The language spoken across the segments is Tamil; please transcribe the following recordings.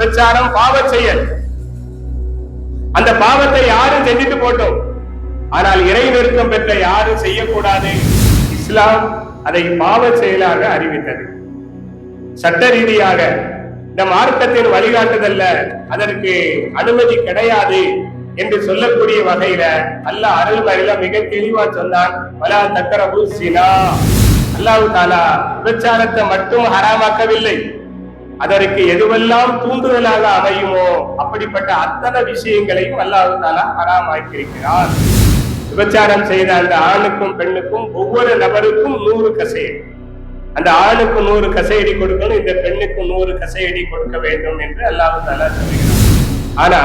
விபச்சாரம் பாவ செயல். அந்த பாவத்தை யாரும் செஞ்சுட்டு போட்டோம், ஆனால் இறை நெருக்கம் பெற்ற யாரும் செய்யக்கூடாது. இஸ்லாம் அதை பாவ செயலாக அறிவித்தது. சட்ட ரீதியாக இந்த மார்க்கத்தின் வழிகாட்டுதல்ல அதற்கு அனுமதி கிடையாது என்று சொல்லக்கூடிய வகையில அல்லாஹ் அருள்மறையில மிக தெளிவா சொன்னான், வலா தக்ரபு ஸினா. அல்லாஹ் தஆலா விபச்சாரத்தை மட்டும் ஹராமாக்கவில்லை, அதற்கு எதுவெல்லாம் தூண்டுதலாக அமையுமோ அப்படிப்பட்ட அத்தனை விஷயங்களையும் அல்லாஹ் தஆலா ஹராமாக்கியிருக்கிறார். விபச்சாரம் செய்த அந்த ஆணுக்கும் பெண்ணுக்கும் ஒவ்வொரு நபருக்கும் 100 கசையடி, அந்த ஆணுக்கு 100 கசையடி கொடுக்கணும், இந்த பெண்ணுக்கு 100 கசையடி கொடுக்க வேண்டும் என்று அல்லாஹ் தஆலா சொல்கிறார். ஆனா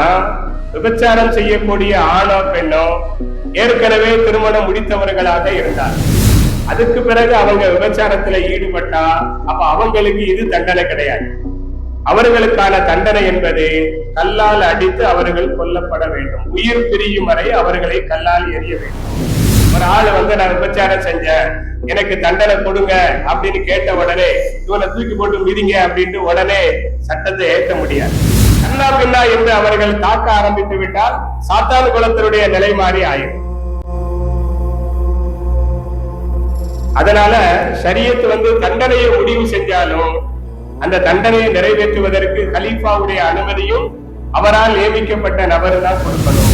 விபச்சாரம் செய்யக்கூடிய ஆணோ பெண்ணோ ஏற்கனவே திருமணம் முடித்தவர்களாக இருந்தார், அதுக்கு பிறகு அவங்க விபச்சாரத்துல ஈடுபட்டா அப்ப அவங்களுக்கு இது தண்டனை கிடையாது. அவர்களுக்கான தண்டனை என்பது கல்லால் அடித்து அவர்கள் கொல்லப்பட வேண்டும், உயிர் பிரியும் வரை அவர்களை கல்லால் எறிய வேண்டும். ஒரு ஆளு நான் விபச்சாரம் செஞ்சேன் எனக்கு தண்டனை கொடுங்க அப்படின்னு கேட்ட உடனே இவனை தூக்கி போட்டு மிதிங்க அப்படின்ட்டு உடனே சட்டத்தை ஏற்ற முடியாது. கண்ணா பின்னா என்று அவர்கள் தாக்க ஆரம்பித்து விட்டால் சாத்தான் குலத்தினுடைய நிலை மாறி ஆயிடும். அதனால ஷரியத் தண்டனையை முடிவு செஞ்சாலும் அந்த தண்டனையை நிறைவேற்றுவதற்கு கலீஃபாவுடைய அனுமதியும் அவரால் நியமிக்கப்பட்ட நபர் தான் கொடுக்கணும்.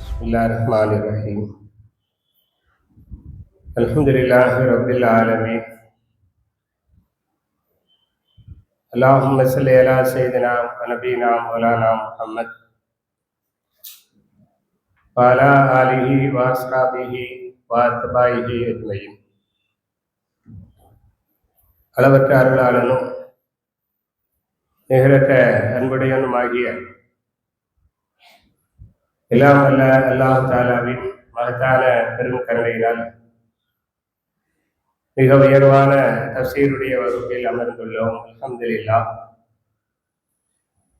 பிஸ்மில்லாஹிர் ரஹ்மானிர் ரஹீம். அல்ஹம்துலில்லாஹி ரப்பில் ஆலமீன். அல்லாஹும்ம ஸல்லி அலா சய்யிதினா வ நபியினா மௌலானா முஹம்மத் வஅலா ஆலிஹி வ அஸ்ஹாபிஹி வ அத்பாஇஹி அஜ்மஈன். அளவற்ற அருளாளனும் நிகரற்ற அன்புடையனுமாகிய எல்லாம் வல்ல அல்லாஹ் தஆலாவின் மகத்தான பெரும் கருணையினால் மிக உயர்வான தஃசீருடைய வகுப்பில் அமர்ந்துள்ளோம். அல்ஹம்துலில்லாஹ்.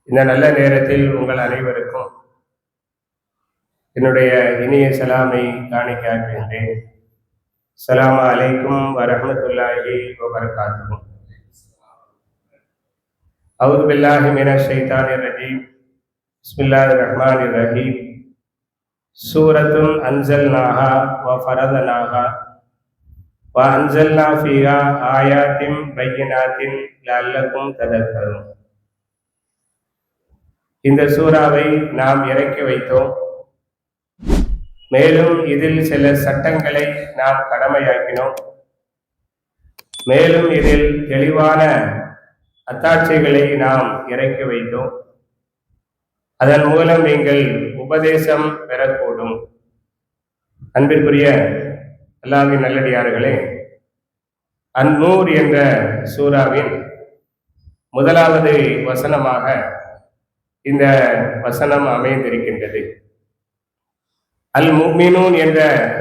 இந்த நல்ல நேரத்தில் உங்கள் அனைவருக்கும் என்னுடைய இனிய சலாமை காணிக்கையாக்குகின்றேன். அஸ்ஸலாமு அலைக்கும் வரஹ்மத்துல்லாஹி வபரகாத்துஹு. அஊது பில்லாஹி மினஷ் ஷைத்தானிர் ரஜீம். பிஸ்மில்லாஹிர் ரஹ்மானிர் ரஹீம். சூரத்துன் அன்ஸல்நாஹா வ ஃபரதனாஹா வ அன்ஸல்னா ஃபீஹா ஆயாத்தின் பையினாத்தின் லஅல்லகும் ததக்கரும். இந்த சூறாவை நாம் இறக்கி வைத்தோம், மேலும் இதில் சில சட்டங்களை நாம் கடமையாக்கினோம், மேலும் இதில் தெளிவான அத்தாட்சிகளை நாம் இறக்கி வைத்தோம். அதன் மூலம் நீங்கள் உபதேசம் பெறக்கூடும். அன்பிற்குரிய அல்லாஹ்வின் நல்லடியார்களே, அன்-நூர் என்ற சூறாவின் முதலாவது வசனமாக இந்த வசனம் அமைந்திருக்கின்றது. அல் முஃமினூன் என்ற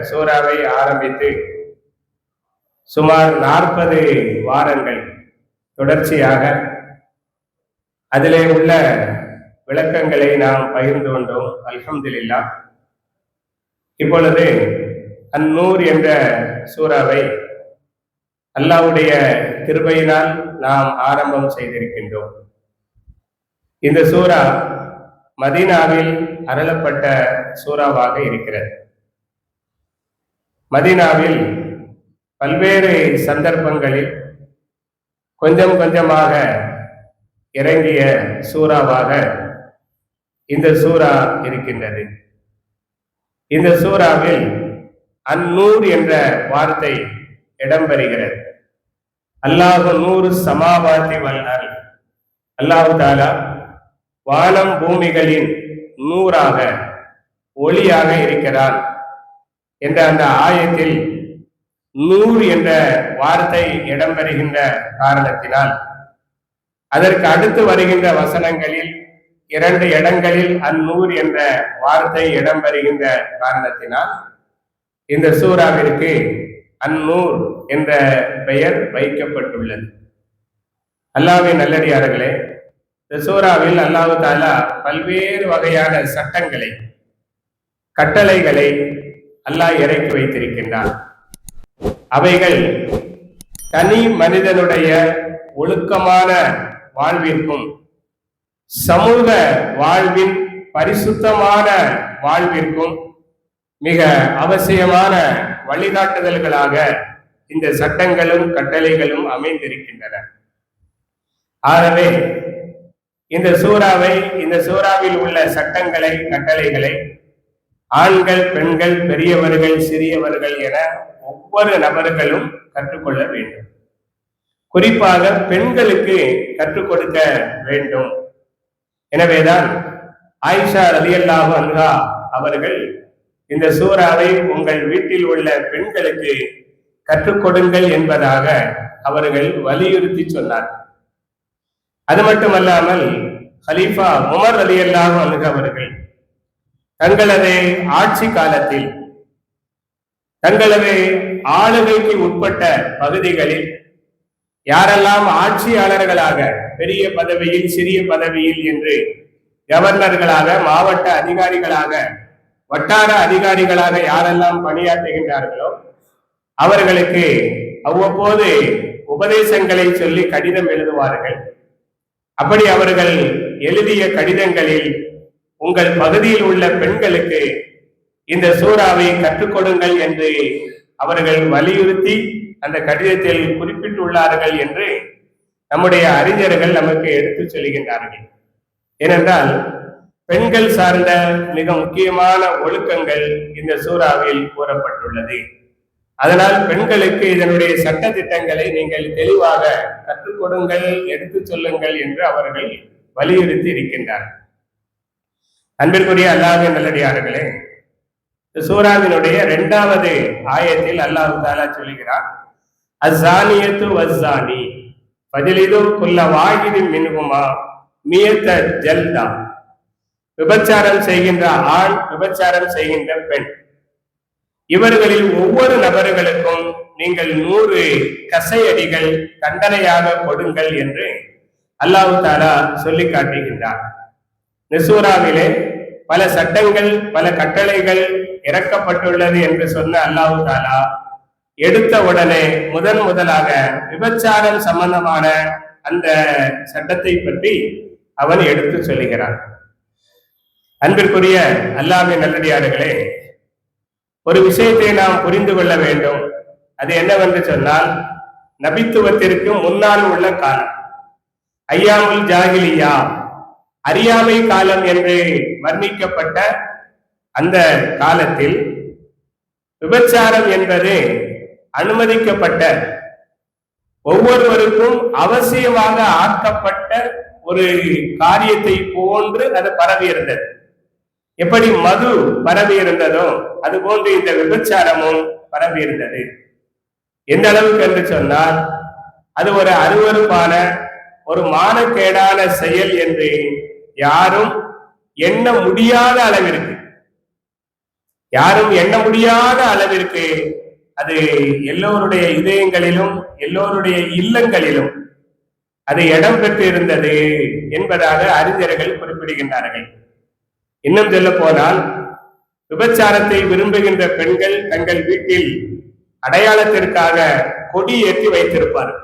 சூறாவை ஆரம்பித்து சுமார் 40 வாரங்கள் தொடர்ச்சியாக அதிலே உள்ள விளக்கங்களை நாம் பகிர்ந்து கொண்டோம். அல்ஹம்துலில்லாஹ். இப்பொழுது அன்-நூர் என்ற சூறாவை அல்லாஹ்வுடைய கிருபையினால் நாம் ஆரம்பம் செய்திருக்கின்றோம். இந்த சூறா மதீனாவில் அருளப்பட்ட சூறாவாக இருக்கிறது. மதீனாவில் பல்வேறு சந்தர்ப்பங்களில் கொஞ்சம் கொஞ்சமாக இறங்கிய சூறாவாக இந்த சூறா இருக்கின்றது. இந்த சூறாவில் அன்-நூர் என்ற வார்த்தை இடம்பெறுகிறது. அல்லாஹு நூறு சமாவாதி வல் அர்த். அல்லாஹ் தஆலா வானம் பூமிகளின் நூறாக ஒளியாக இருக்கிறான் என்ற அந்த ஆயத்தில் நூறு என்ற வார்த்தை இடம்பெறுகின்ற காரணத்தினால் அதற்கு அடுத்து வருகின்ற வசனங்களில் 2 இடங்களில் அன்-நூர் என்ற வார்த்தை இடம்பெறுகின்ற காரணத்தினால் இந்த சூறாவிற்கு அன்-நூர் என்ற பெயர் வைக்கப்பட்டுள்ளது. அல்லாஹ்வின் நல்லடியார்களே, இந்த சூறாவில் அல்லாஹ் தஆலா பல்வேறு வகையான சட்டங்களை, கட்டளைகளை அல்லாஹ் இறக்கி வைத்திருக்கின்றான். அவைகள் தனி மனிதனுடைய ஒழுக்கமான வாழ்விற்கும் சமூக வாழ்வின் பரிசுத்தமான வாழ்விற்கும் மிக அவசியமான வழிகாட்டுதல்களாக இந்த சட்டங்களும் கட்டளைகளும் அமைந்திருக்கின்றன. ஆகவே இந்த சூறாவில் உள்ள சட்டங்களை கட்டளைகளை ஆண்கள், பெண்கள், பெரியவர்கள், சிறியவர்கள் என ஒவ்வொரு நபர்களும் கற்றுக்கொள்ள வேண்டும். குறிப்பாக பெண்களுக்கு கற்றுக் கொடுக்க வேண்டும். எனவேதான் ஆயிஷா ரலியல்லாஹு அன்ஹா அவர்கள் இந்த சூறாவை உங்கள் வீட்டில் உள்ள பெண்களுக்கு கற்றுக் கொடுங்கள் என்பதாக அவர்கள் வலியுறுத்தி சொன்னார். அது மட்டுமல்லாமல் ஹலீஃபா உமர் ரலியல்லாஹு அன்ஹு அவர்கள் தங்களது ஆட்சி காலத்தில் தங்களது ஆளுகைக்கு உட்பட்ட பகுதிகளில் யாரெல்லாம் ஆட்சியாளர்களாக பெரிய பதவியில், சிறிய பதவியில் என்று கவர்னர்களாக, மாவட்ட அதிகாரிகளாக, வட்டார அதிகாரிகளாக யாரெல்லாம் பணியாற்றுகின்றார்களோ அவர்களுக்கு அவ்வப்போது உபதேசங்களை சொல்லி கடிதம் எழுதுவார்கள். அப்படி அவர்கள் எழுதிய கடிதங்களில் உங்கள் பகுதியில் உள்ள பெண்களுக்கு இந்த சூறாவை கற்றுக் கொடுங்கள் என்று அவர்கள் வலியுறுத்தி அந்த கடிதத்தில் குறிப்பிட்டுள்ளார்கள் என்று நம்முடைய அறிஞர்கள் நமக்கு எடுத்து சொல்கின்றார்கள். ஏனென்றால் பெண்கள் சார்ந்த மிக முக்கியமான ஒழுக்கங்கள் இந்த சூறாவில் கூறப்பட்டுள்ளது. அதனால் பெண்களுக்கு இதனுடைய சட்ட திட்டங்களை நீங்கள் தெளிவாக கற்றுக் கொடுங்கள், எடுத்து சொல்லுங்கள் என்று அவர்கள் வலியுறுத்தி இருக்கின்றார்கள். அன்பிற்குரிய அல்லாஹ்வின் நல்லடியார்களே, சூறாவினுடைய 2வது ஆயத்தில் அல்லாஹ் தஆலா சொல்கிறார், அஸ்ஸானியத்து வஸ்ஸானி ஃபஜ்லிது குல்ல வாஹிதின் மின்ஹுமா மியத ஜல்தா. விபச்சாரம் செய்கின்ற ஆண், விபச்சாரம் செய்கின்ற பெண், இவர்களில் ஒவ்வொரு நபர்களுக்கும் நீங்கள் 100 கசையடிகள் தண்டனையாக கொடுங்கள் என்று அல்லாஹ் தஆலா சொல்லி காட்டுகின்றார். சூறாவிலே பல சட்டங்கள், பல கட்டளைகள் இறக்கப்பட்டுள்ளது என்று சொன்ன அல்லாஹ் தஆலா எடுத்த உடனே முதலாக விபச்சாரம் சம்பந்தமான அந்த சட்டத்தை பற்றி அவன் எடுத்து சொல்லுகிறான். அன்பிற்குரிய அல்லாஹ்வின் நல்லடியார்களே, ஒரு விஷயத்தை நாம் புரிந்து கொள்ள வேண்டும். அது என்னவென்று சொன்னால், நபித்துவத்திற்கு முன்னால் உள்ள காலம், ஐயாமுல் ஜாகிலியா, அறியாமை காலம் என்று வர்ணிக்கப்பட்ட அந்த காலத்தில் விபச்சாரம் என்பது அனுமதிக்கப்பட்ட, ஒவ்வொருவருக்கும் அவசியமாக ஆக்கப்பட்ட ஒரு காரியத்தை போன்று அது பரவி இருந்தது. எப்படி மது பரவி இருந்ததோ அது போன்று இந்த விபச்சாரமும் பரவி இருந்தது. எந்த அளவுக்கு என்று சொன்னால், அது ஒரு அருவருப்பான, ஒரு மானக்கேடான செயல் என்று யாரும் எண்ண முடியாத அளவிற்கு, அது எல்லோருடைய இதயங்களிலும், எல்லோருடைய இல்லங்களிலும் அது இடம் பெற்று இருந்தது என்பதாக அறிஞர்கள் குறிப்பிடுகின்றார்கள். இன்னும் சொல்ல போனால், விபச்சாரத்தை விரும்புகின்ற பெண்கள் தங்கள் வீட்டில் அடையாளத்திற்காக கொடி ஏற்றி வைத்திருப்பார்கள்.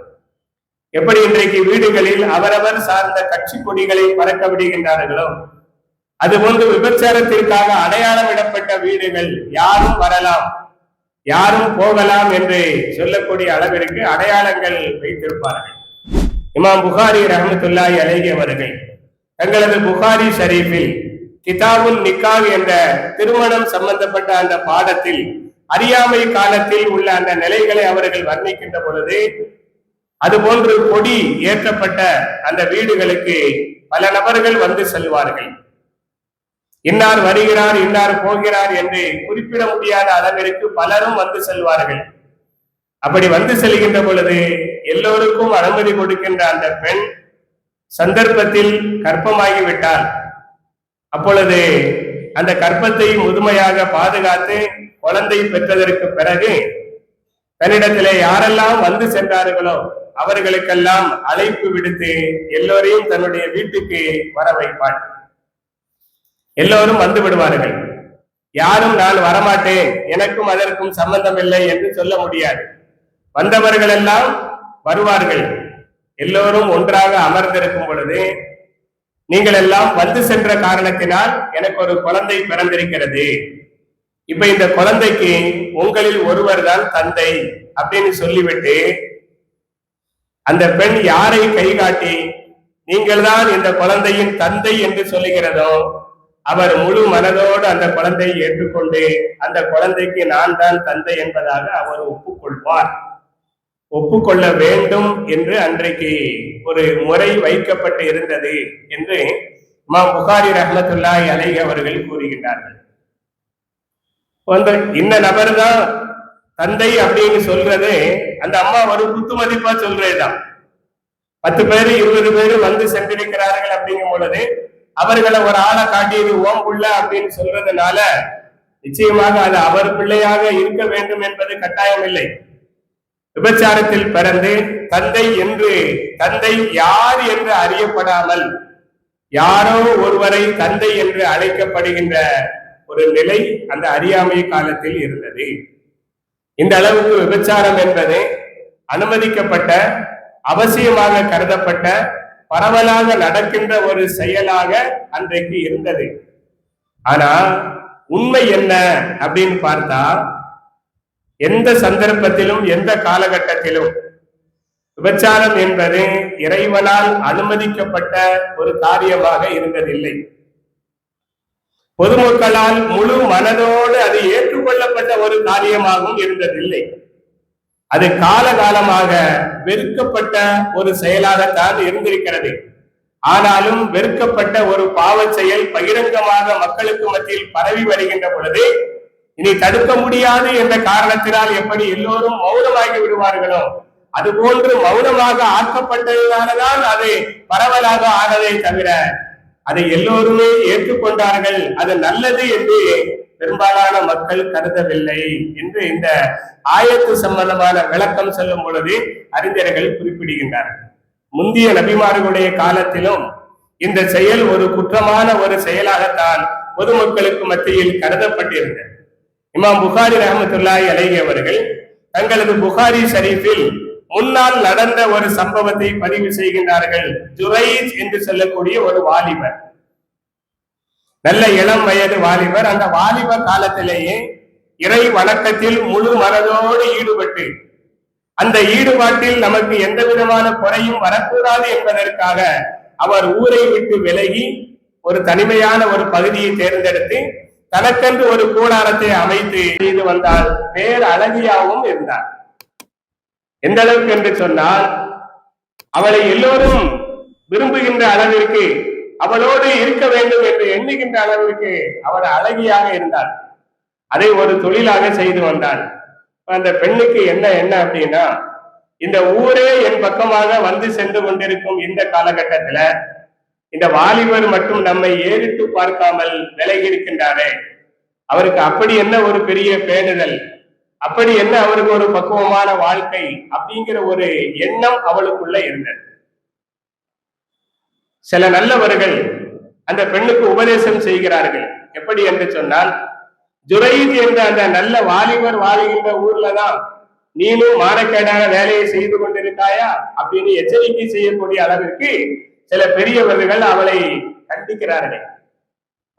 எப்படி இன்றைக்கு வீடுகளில் அவரவர் சார்ந்த கட்சி கொடிகளை பறக்க விடுகின்றார்களோ, அதுபோன்று விபச்சாரத்திற்காக அடையாளம் இடப்பட்ட வீடுகள் யாரும் வரலாம், யாரும் போகலாம் என்று சொல்லக்கூடிய அளவிற்கு அடையாளங்கள் வைத்திருப்பார்கள். இமாம் புகாரி ரஹ்மத்துல்லாஹி அலைஹி அவர்கள் தங்களது புகாரி ஷரீஃபில் கிதாபுல் நிக்காஹ் என்ற திருமணம் சம்பந்தப்பட்ட அந்த பாடத்தில் அறியாமை காலத்தில் உள்ள அந்த நிலைகளை அவர்கள் வர்ணிக்கின்ற பொழுது, அதுபோன்று கொடி ஏற்றப்பட்ட அந்த வீடுகளுக்கு பல நபர்கள் வந்து செல்வார்கள். இன்னார் வருகிறார், இன்னார் போகிறார் என்று குறிப்பிட முடியாத அளவிற்கு பலரும் வந்து செல்வார்கள். அப்படி வந்து செல்கின்ற பொழுது எல்லோருக்கும் அனுமதி கொடுக்கின்ற அந்த பெண் சந்தர்ப்பத்தில் கர்ப்பமாகிவிட்டால், அப்பொழுது அந்த கர்ப்பத்தை முதுமையாக பாதுகாத்து குழந்தை பெற்றதற்கு பிறகு தன்னிடத்திலே யாரெல்லாம் வந்து சென்றார்களோ அவர்களுக்கெல்லாம் அழைப்பு விடுத்து எல்லோரையும் தன்னுடைய வீட்டுக்கு வர வைப்பாள். எல்லோரும் வந்து விடுவார்கள். யாரும் நான் வரமாட்டேன், எனக்கும் அதற்கும் சம்பந்தம் இல்லை என்று சொல்ல முடியாது. வந்தவர்கள் எல்லாம் வருவார்கள். எல்லோரும் ஒன்றாக அமர்ந்திருக்கும் பொழுது, நீங்கள் எல்லாம் வந்து சென்ற காரணத்தினால் எனக்கு ஒரு குழந்தை பிறந்திருக்கிறது. இப்ப இந்த குழந்தைக்கு உங்களில் ஒருவர் தான் தந்தை அப்படின்னு சொல்லிவிட்டு அந்த பெண் யாரை கை காட்டி நீங்கள் தான் இந்த குழந்தையின் தந்தை என்று சொல்லுகிறதோ அவர் முழு மனதோடு அந்த குழந்தையை ஏற்றுக்கொண்டு அந்த குழந்தைக்கு நான் தான் தந்தை என்பதாக அவர் ஒப்புக்கொள்வார். ஒப்புக்கொள்ள வேண்டும் என்று அன்றைக்கு ஒரு முறை வைக்கப்பட்டு இருந்தது என்று இமாம் புகாரி ரஹ்மத்துல்லாஹி அலைஹி அவர்கள் கூறுகின்றார்கள். இந்த நபர் தான் தந்தை அப்படின்னு சொல்றது அந்த அம்மா ஒரு குத்து மதிப்பா சொல்றதுதான். 10 பேரு 20 பேரு வந்து சென்றிருக்கிறார்கள் அப்படிங்கும் பொழுது அவர்களை ஒரு ஆளை காட்டியது ஓம் புள்ள அப்படின்னு சொல்றதுனால நிச்சயமாக அது அவர் பிள்ளையாக இருக்க வேண்டும் என்பது கட்டாயம் இல்லை. விபச்சாரத்தில் பிறந்து தந்தை யார் என்று அறியப்படாமல் யாரோ ஒருவரை தந்தை என்று அழைக்கப்படுகின்ற ஒரு நிலை அந்த அறியாமை காலத்தில் இருந்தது. இந்த அளவுக்கு விபச்சாரம் என்பது அனுமதிக்கப்பட்ட, அவசியமாக கருதப்பட்ட, பரவலாக நடக்கின்ற ஒரு செயலாக அன்றைக்கு இருந்தது. ஆனா உண்மை என்ன அப்படின்னு பார்த்தா, எந்த சந்தர்ப்பத்திலும் எந்த காலகட்டத்திலும் விபச்சாரம் என்பது இறைவனால் அனுமதிக்கப்பட்ட ஒரு காரியமாக இருந்ததில்லை. பொதுமக்களால் முழு மனதோடு அது ஏற்றுக்கொள்ளப்பட்ட ஒரு காரியமாகவும் இருந்ததில்லை. அது காலகாலமாக வெறுக்கப்பட்ட ஒரு செயலாகத்தான் இருந்திருக்கிறது. ஆனாலும் வெறுக்கப்பட்ட ஒரு பாவ செயல் பகிரங்கமாக மக்களுக்கு மத்தியில் பரவி வருகின்ற பொழுது இனி தடுக்க முடியாது என்ற காரணத்தினால் எப்படி எல்லோரும் மௌனமாகி விடுவார்களோ அதுபோன்று மௌனமாக ஆக்கப்பட்டதுனாலதான் அது பரவலாக ஆனதை தவிர அதை எல்லோருமே ஏற்றுக்கொண்டார்கள், அது நல்லது என்று பெரும்பாலான மக்கள் கருதவில்லை என்று இந்த ஆயத்து சம்பந்தமான விளக்கம் சொல்லும் பொழுது அறிஞர்கள் குறிப்பிடுகின்றார்கள். முந்தைய நபிமார்களுடைய காலத்திலும் இந்த செயல் ஒரு குற்றமான ஒரு செயலாகத்தான் பொதுமக்களுக்கு மத்தியில் கருதப்பட்டிருந்தது. இமாம் புகாரி ரஹ்மத்துல்லாஹி அலைஹி அவர்கள் தங்களது புகாரி ஷரீஃபில் முன்னால் நடந்த ஒரு சம்பவத்தை பதிவு செய்கின்றார்கள். ஜுரைஜ் என்று சொல்லக்கூடிய ஒரு வாலிபர், நல்ல இளம் வயது வாலிபர். அந்த வாலிப காலத்திலேயே இறை வணக்கத்தில் முழு மனதோடு ஈடுபட்டு அந்த ஈடுபாட்டில் நமக்கு எந்த விதமான குறையும் வரக்கூடாது என்பதற்காக அவர் ஊரை விட்டு விலகி ஒரு தனிமையான ஒரு பகுதியை தேர்ந்தெடுத்து தனக்கென்று ஒரு கூடாரத்தை அமைத்து செய்து வந்தால் பேர் அழகியாகவும் இருந்தார். எந்த அளவுக்கு என்று சொன்னால் அவளை எல்லோரும் விரும்புகின்ற அளவிற்கு, அவளோடு இருக்க வேண்டும் என்று எண்ணுகின்ற அளவிற்கு அவர் அழகியாக இருந்தார். அதை ஒரு தொழிலாக செய்து வந்தார். அந்த பெண்ணுக்கு என்ன அப்படின்னா, இந்த ஊரே என் பக்கமாக வந்து சென்று கொண்டிருக்கும் இந்த காலகட்டத்துல இந்த வாலிபர் மட்டும் நம்மை ஏறிட்டு பார்க்காமல் விலகி இருக்கின்றாரே, அவருக்கு அப்படி என்ன ஒரு பெரிய பேணுதல், அப்படி என்ன அவருக்கு ஒரு பக்குவமான வாழ்க்கை அப்படிங்கிற ஒரு எண்ணம் அவளுக்குள்ள இருந்தது. சில நல்லவர்கள் அந்த பெண்ணுக்கு உபதேசம் செய்கிறார்கள். எப்படி என்று சொன்னால், ஜுரைத் என்ற அந்த நல்ல வாலிபர் வாழ்கின்ற ஊர்லதான் நீனும் மானக்கேடான வேலையை செய்து கொண்டிருக்காயா அப்படின்னு எச்சரிக்கை செய்யக்கூடிய அளவிற்கு சில பெரியவர்கள் அவளை கண்டிக்கிறார்கள்.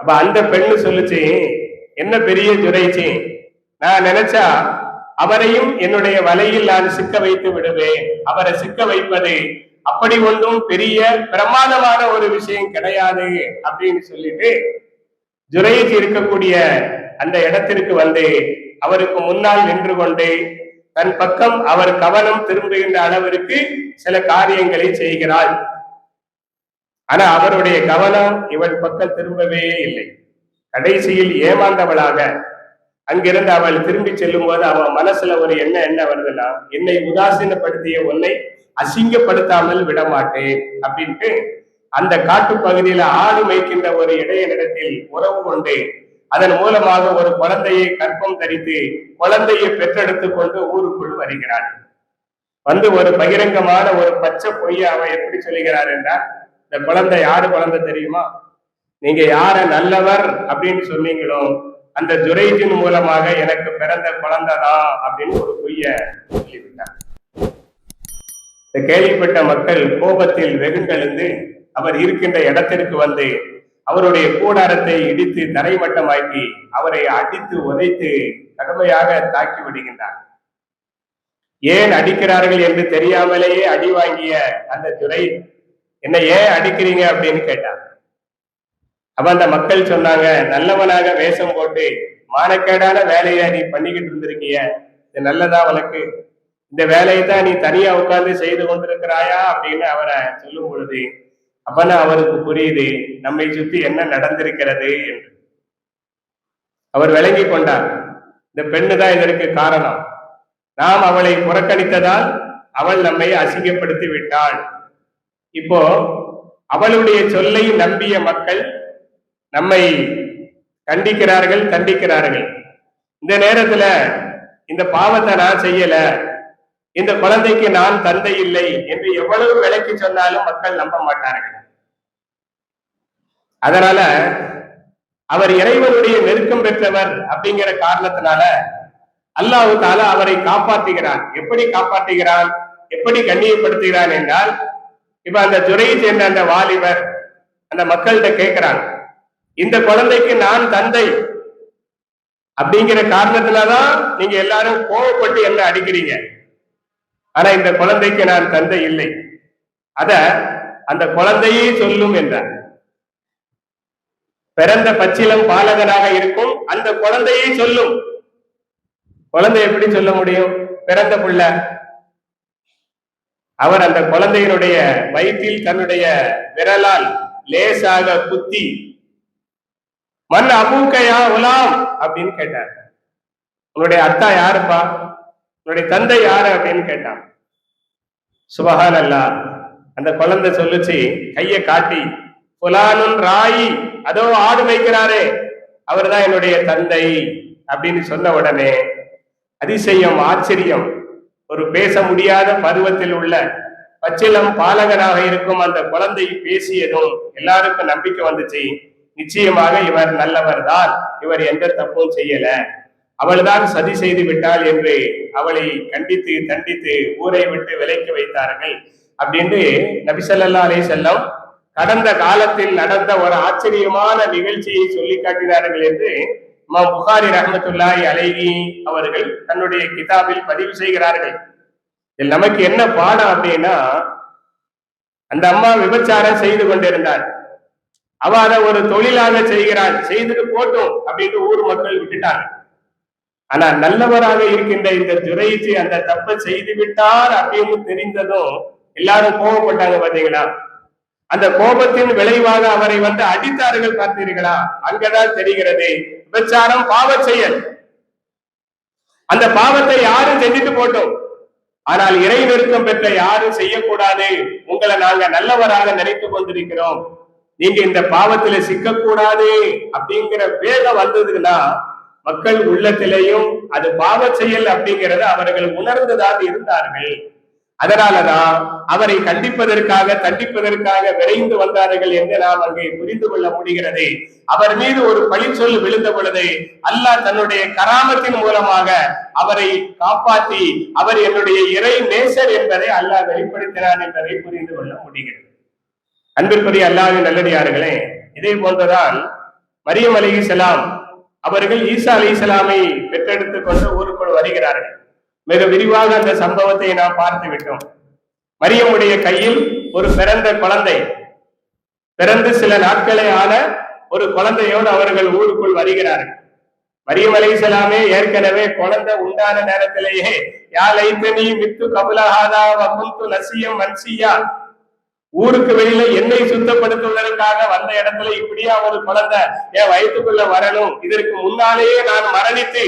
அப்ப அந்த பெண்ணு சொல்லுச்சு, என்ன பெரிய ஜுரைச்சி, நான் நினைச்சா அவரையும் என்னுடைய வலையில் நான் சிக்க வைத்து விடுவேன். அவரை சிக்க வைப்பது அப்படி ஒன்றும் பெரிய பிரமாதமான ஒரு விஷயம் கிடையாது அப்படின்னு சொல்லிட்டு ஜுரைஜ் இருக்கக்கூடிய அந்த இடத்திற்கு வந்து அவருக்கு முன்னால் நின்று கொண்டு தன் பக்கம் அவர் கவனம் திரும்புகின்ற அளவிற்கு சில காரியங்களை செய்கிறாள். ஆனா அவருடைய கவனம் இவள் பக்கம் திரும்பவே இல்லை. கடைசியில் ஏமாந்தவளாக அங்கிருந்து அவள் திரும்பி செல்லும் போது அவன் மனசுல ஒரு என்ன வருதுன்னா, என்னை உதாசீனப்படுத்திய உன்னை அசிங்கப்படுத்தாமல் விடமாட்டேன் அப்படின்ட்டு அந்த காட்டு பகுதியில ஆடு மேய்க்கின்ற ஒரு இடையனிடத்தில் உறவு கொண்டு அதன் மூலமாக ஒரு குழந்தையை கற்பம் தரித்து குழந்தையை பெற்றெடுத்து கொண்டு ஊருக்குள் வருகிறார். வந்து ஒரு பகிரங்கமான ஒரு பச்சை பொய்யை அவன் எப்படி சொல்லுகிறார் என்றால், இந்த குழந்தை யாரு குழந்தை தெரியுமா, நீங்க யார நல்லவர் அப்படின்னு சொன்னீங்களோ அந்த ஜுரைஜின் மூலமாக எனக்கு பிறந்த குழந்தைதான் அப்படின்னு ஒரு பொய்ய சொல்லிவிட்டார். இந்த கேள்விப்பட்ட மக்கள் கோபத்தில் வெகுண்டெழுந்து அவர் இருக்கின்ற இடத்திற்கு வந்து அவருடைய கூடாரத்தை இடித்து தரைமட்டமாக்கி அவரை அடித்து உதைத்து கடுமையாக தாக்கி விடுகின்றார். ஏன் அடிக்கிறார்கள் என்று தெரியாமலேயே அடி வாங்கிய அந்த துரை, என்ன ஏன் அடிக்கிறீங்க அப்படின்னு கேட்டார். அப்ப அந்த மக்கள் சொன்னாங்க, நல்லவனாக வேஷம் போட்டு மானக்கேடான வேலையை நீ பண்ணிக்கிட்டு இருந்திருக்கிய, இது நல்லதா உனக்கு? இந்த வேலையை தான் நீ தனியா உட்கார்ந்து செய்து கொண்டிருக்கிறாயா அப்படின்னு அவரை சொல்லும் பொழுது அப்பதான் அவருக்கு புரியுது நம்மை சுத்தி என்ன நடந்திருக்கிறது என்று. அவர் விளங்கி கொண்டார், இந்த பெண்ணு தான் இதற்கு காரணம். நாம் அவளை புறக்கணித்ததால் அவள் நம்மை அசிங்கப்படுத்தி விட்டாள். இப்போ அவளுடைய சொல்லை நம்பிய மக்கள் நம்மை கண்டிக்கிறார்கள், தண்டிக்கிறார்கள். இந்த நேரத்துல இந்த பாவத்தை நான் செய்யல, இந்த குழந்தைக்கு நான் தந்தை இல்லை என்று எவ்வளவு விளக்கி சொன்னாலும் மக்கள் நம்ப மாட்டார்கள். அதனால அவர் இறைவனுடைய நெருக்கம் பெற்றவர் அப்படிங்கிற காரணத்தினால அல்லாஹ் தஆலா அவரை காப்பாற்றுகிறான். எப்படி காப்பாற்றுகிறான், எப்படி கண்ணியப்படுத்துகிறான் என்றால், இப்ப அந்த துறையை சேர்ந்த அந்த வாலிபர் அந்த மக்கள்கிட்ட கேட்கிறான், இந்த குழந்தைக்கு நான் தந்தை அப்படிங்கிற காரணத்துலதான் நீங்க எல்லாரும் கோவப்பட்டு என்ன அடிக்கிறீங்க, ஆனா இந்த குழந்தைக்கு நான் தந்தை இல்லை, அத அந்த குழந்தையே சொல்லும் என்றார். பிறந்த பச்சிலம் பாலகனாக இருக்கும் அந்த குழந்தையை சொல்லும். குழந்தை எப்படி சொல்ல முடியும்? பிறந்த புள்ள. அவர் அந்த குழந்தையினுடைய வயிற்றில் தன்னுடைய விரலால் லேசாக குத்தி, மன் அபூக்கையா உலாம் அப்படின்னு கேட்டார். உன்னுடைய அத்தா யாருப்பா, உன்னுடைய தந்தை யாரு அப்படின்னு கேட்டான். சுபஹான் அல்லாஹ், அந்த குழந்தை சொல்லுச்சு கையை காட்டி, புலானுன் ராயி, அதோ ஆடு வைக்கிறாரே அவர் தான் என்னுடைய தந்தை அப்படின்னு சொன்ன உடனே அதிசயம், ஆச்சரியம், ஒரு பேச முடியாத பருவத்தில் உள்ள பச்சிலம் பாலகனாக இருக்கும் அந்த குழந்தை பேசியதும் எல்லாருக்கும் நம்பிக்கை வந்துச்சு. நிச்சயமாக இவர் நல்லவர் தான், இவர் எந்த தப்பும் செய்யல, அவள்தான் சதி செய்து விட்டாள் என்று அவளை கண்டித்து தண்டித்து ஊரை விட்டு விலக்கி வைத்தார்கள் அப்படின்னு நபி ஸல்லல்லாஹு அலைஹி வஸல்லம் கடந்த காலத்தில் நடந்த ஒரு ஆச்சரியமான நிகழ்ச்சியை சொல்லி காட்டினார்கள் என்று இமாம் புகாரி ரஹ்மத்துல்லாஹி அலைஹி அவர்கள் தன்னுடைய கிதாபில் பதிவு செய்கிறார்கள். இதில் நமக்கு என்ன பாடம் அப்படின்னா, அந்த அம்மா விபச்சாரம் செய்து கொண்டிருந்தார், அவ அதை ஒரு தொழிலாக செய்கிறாள், செய்துட்டு போட்டும் அப்படின்னு ஊர் மக்கள் விட்டுட்டாங்க. ஆனா நல்லவராக இருக்கின்ற இந்த துரைஜி அந்த தப்பை செய்து விட்டார் அப்படின்னு தெரிந்ததும் எல்லாரும் கோபப்பட்டாங்க. பாத்தீங்களா? அந்த கோபத்தின் விளைவாக அவரை வந்து அடித்தார்கள். பார்த்தீர்களா? அங்கதான் தெரிகிறது விபச்சாரம் பாவ செயல். அந்த பாவத்தை யாரும் செஞ்சுட்டு போட்டோம், ஆனால் இறை நெருக்கம் பெற்ற யாரும் செய்யக்கூடாது, உங்களை நாங்க நல்லவராக நினைத்து கொண்டிருக்கிறோம், நீங்க இந்த பாவத்தில சிக்கக்கூடாது அப்படிங்கிற வேகம் வந்ததுன்னா மக்கள் உள்ளத்திலேயும் அது பாவ செயல் அப்படிங்கிறத அவர்கள் உணர்ந்துதான் இருந்தார்கள். அதனாலதான் அவரை கண்டிப்பதற்காக தண்டிப்பதற்காக விரைந்து வந்தார்கள் என்று நாம் அங்கே புரிந்து கொள்ள முடிகிறது. அவர் மீது ஒரு பழிச்சொல் விழுந்த பொழுது அல்லாஹ் தன்னுடைய கராமத்தின் மூலமாக அவரை காப்பாற்றி அவர் என்னுடைய இறை நேசர் என்பதை அல்லாஹ் வெளிப்படுத்தினார் என்பதை புரிந்து கொள்ள முடிகிறது. அன்பிற்குரிய அல்லாஹ்வின் நல்லடியார்களே, இதே போன்றுதான் மரியம் அலைஹிஸ்ஸலாம் அவர்கள் ஈசா அலைஹிஸ்ஸலாமை பெற்றெடுத்துக் கொண்டு ஊருக்குள் வருகிறார்கள். மிக விரிவாக அந்த சம்பவத்தை நாம் பார்த்து விட்டோம். மரியமுடைய கையில் ஒரு பிறந்த குழந்தை, பிறந்து சில நாட்களே ஆன ஒரு குழந்தையோடு அவர்கள் ஊருக்குள் வருகிறார்கள். மரியம் அலைஹிஸ்ஸலாமே ஏற்கனவே குழந்தை உண்டான நேரத்திலேயே யா லைத்தனி மித்து கபுலஹாதா வ குன்து நசியம் மன்சியா, ஊருக்கு வெளியில எண்ணெய் சுத்தப்படுத்துவதற்காக வந்த இடத்துல இப்படியா ஒரு குழந்தை என் வயிற்றுக்குள்ள வரணும், இதற்கு முன்னாலேயே நான் மரணித்து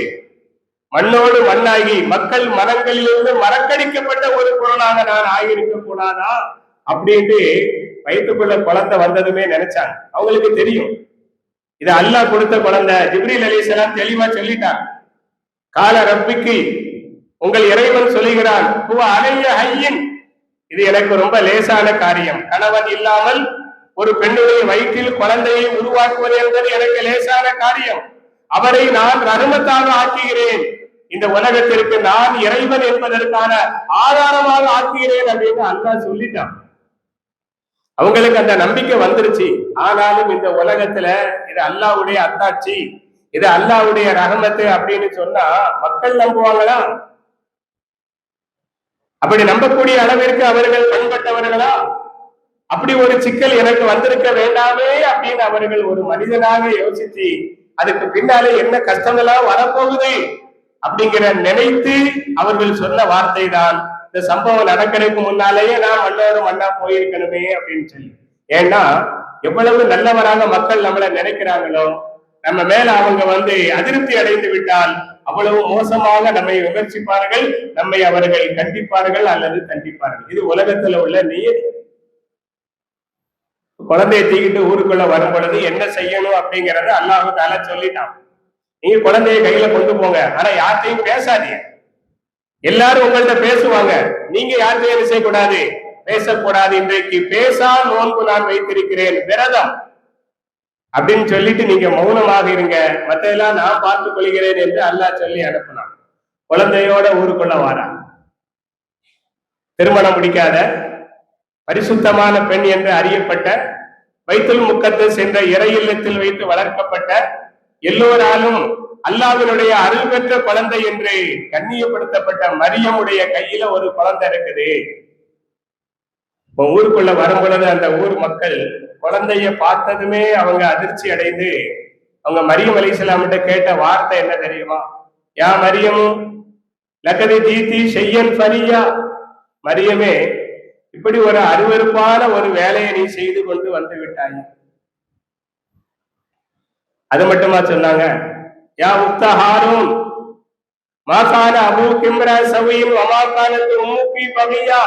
மண்ணோடு மண்ணாகி மக்கள் மரங்களிலிருந்து மறக்கடிக்கப்பட்ட ஒரு பொருளாக நான் ஆகியிருக்க கூடாதா அப்படின்ட்டு வயிற்றுக்குள்ள குழந்தை வந்ததுமே நினைச்சாங்க. அவங்களுக்கு தெரியும் இது அல்லாஹ் கொடுத்த குழந்தை. ஜிப்ரீல் அலைஹிஸ்ஸலாம் தெளிவா சொல்லிட்டாங்க, கால ரப்பிக்கு, உங்கள் இறைவன் சொல்லுகிறான், அலைய ஹய்யின், இது எனக்கு ரொம்ப லேசான காரியம், கணவன் இல்லாமல் ஒரு பெண்ணுடைய வயிற்றில் குழந்தையை உருவாக்குவது என்பது எனக்கு லேசான காரியம், அவரை நான் ரஹ்மத்தாக ஆக்குகிறேன், இந்த உலகத்திற்கு நான் இறைவன் என்பதற்கான ஆதாரமாக ஆக்குகிறேன் அப்படின்னு அல்லாஹ் சொல்லிட்டான். அவங்களுக்கு அந்த நம்பிக்கை வந்துருச்சு. ஆனாலும் இந்த உலகத்துல இது அல்லாஹ்வுடைய அத்தாட்சி, இது அல்லாஹ்வுடைய ரஹமத்து அப்படின்னு சொன்னா மக்கள் நம்புவாங்களா? அப்படி நம்பக்கூடிய அளவிற்கு அவர்கள் பண்பட்டவர்களா? அப்படி ஒரு சிக்கல் எனக்கு வந்திருக்க வேண்டாமே அப்படின்னு அவர்கள் ஒரு மனிதனாக யோசிச்சு அதுக்கு பின்னாலே என்ன கஷ்டமெல்லாம் வரப்போகுது அப்படிங்கிற நினைத்து அவர்கள் சொன்ன வார்த்தை தான் இந்த சம்பவம் நடக்கிறதுக்கு முன்னாலேயே நான் மண்ணோடு மண்ணா போயிருக்கணுமே அப்படின்னு சொல்லி. ஏன்னா எவ்வளவு நல்லவராக மக்கள் நம்மளை நினைக்கிறாங்களோ நம்ம மேல அவங்க அதிருப்தி அடைந்து விட்டால் அவ்வளவு மோசமாக நம்மை விமர்சிப்பார்கள், நம்மை அவர்கள் கண்டிப்பார்கள் அல்லது தண்டிப்பார்கள். இது உலகத்துல உள்ள நியதி. குழந்தையை தூக்கிட்டு ஊருக்குள்ள வரும் பொழுது என்ன செய்யணும் அப்படிங்கறத அல்லாஹ் தஆலா சொல்லிட்டான். நீங்க குழந்தைய கையில கொண்டு போங்க, ஆனா யார்கிட்டையும் பேசாதீங்க. எல்லாரும் உங்கள்ட்ட பேசுவாங்க, நீங்க யார்கிட்டையும் என்ன செய்யக்கூடாது, பேசக்கூடாது. இன்றைக்கு பேசா நோன்பு நான் வைத்திருக்கிறேன், விரதம் அப்படின்னு சொல்லிட்டு நீங்க மௌனமாக இருங்க, மற்றெல்லாம் நான் பார்த்துக் கொள்கிறேன் என்று அல்லாஹ் சொல்லி அனுப்பினான். குழந்தையோட ஊருக்குள்ள வாரான். திருமணம் முடிக்காத பரிசுத்தமான பெண் என்று அறியப்பட்ட பைத்துல் முக்கத்தஸ் என்ற இறை இல்லத்தில் வைத்து வளர்க்கப்பட்ட எல்லோராலும் அல்லாஹ்வினுடைய அருள் பெற்ற குழந்தை என்று கண்ணியப்படுத்தப்பட்ட மரியமுடைய கையில ஒரு குழந்தை இருக்குது. ஊருக்குள்ள வரும் பொழுது அந்த ஊர் மக்கள் குழந்தைய பார்த்ததுமே அவங்க அதிர்ச்சி அடைந்து அவங்க மரியம் அலைஹிஸ்ஸலாம்கிட்ட கேட்ட வார்த்தை என்ன தெரியுமா? யா மரியம் லகதி ஜீதி ஷையன் ஃபரியா, மரியமே இப்படி ஒரு அருவருப்பான ஒரு வேலையை நீ செய்து கொண்டு வந்து விட்டாய். அது மட்டுமா சொன்னாங்க, யா உக்த ஹாரூன் மாகான அபூ கிம்ரா சவீன் வமாகானத்து உம்முகி பகியா.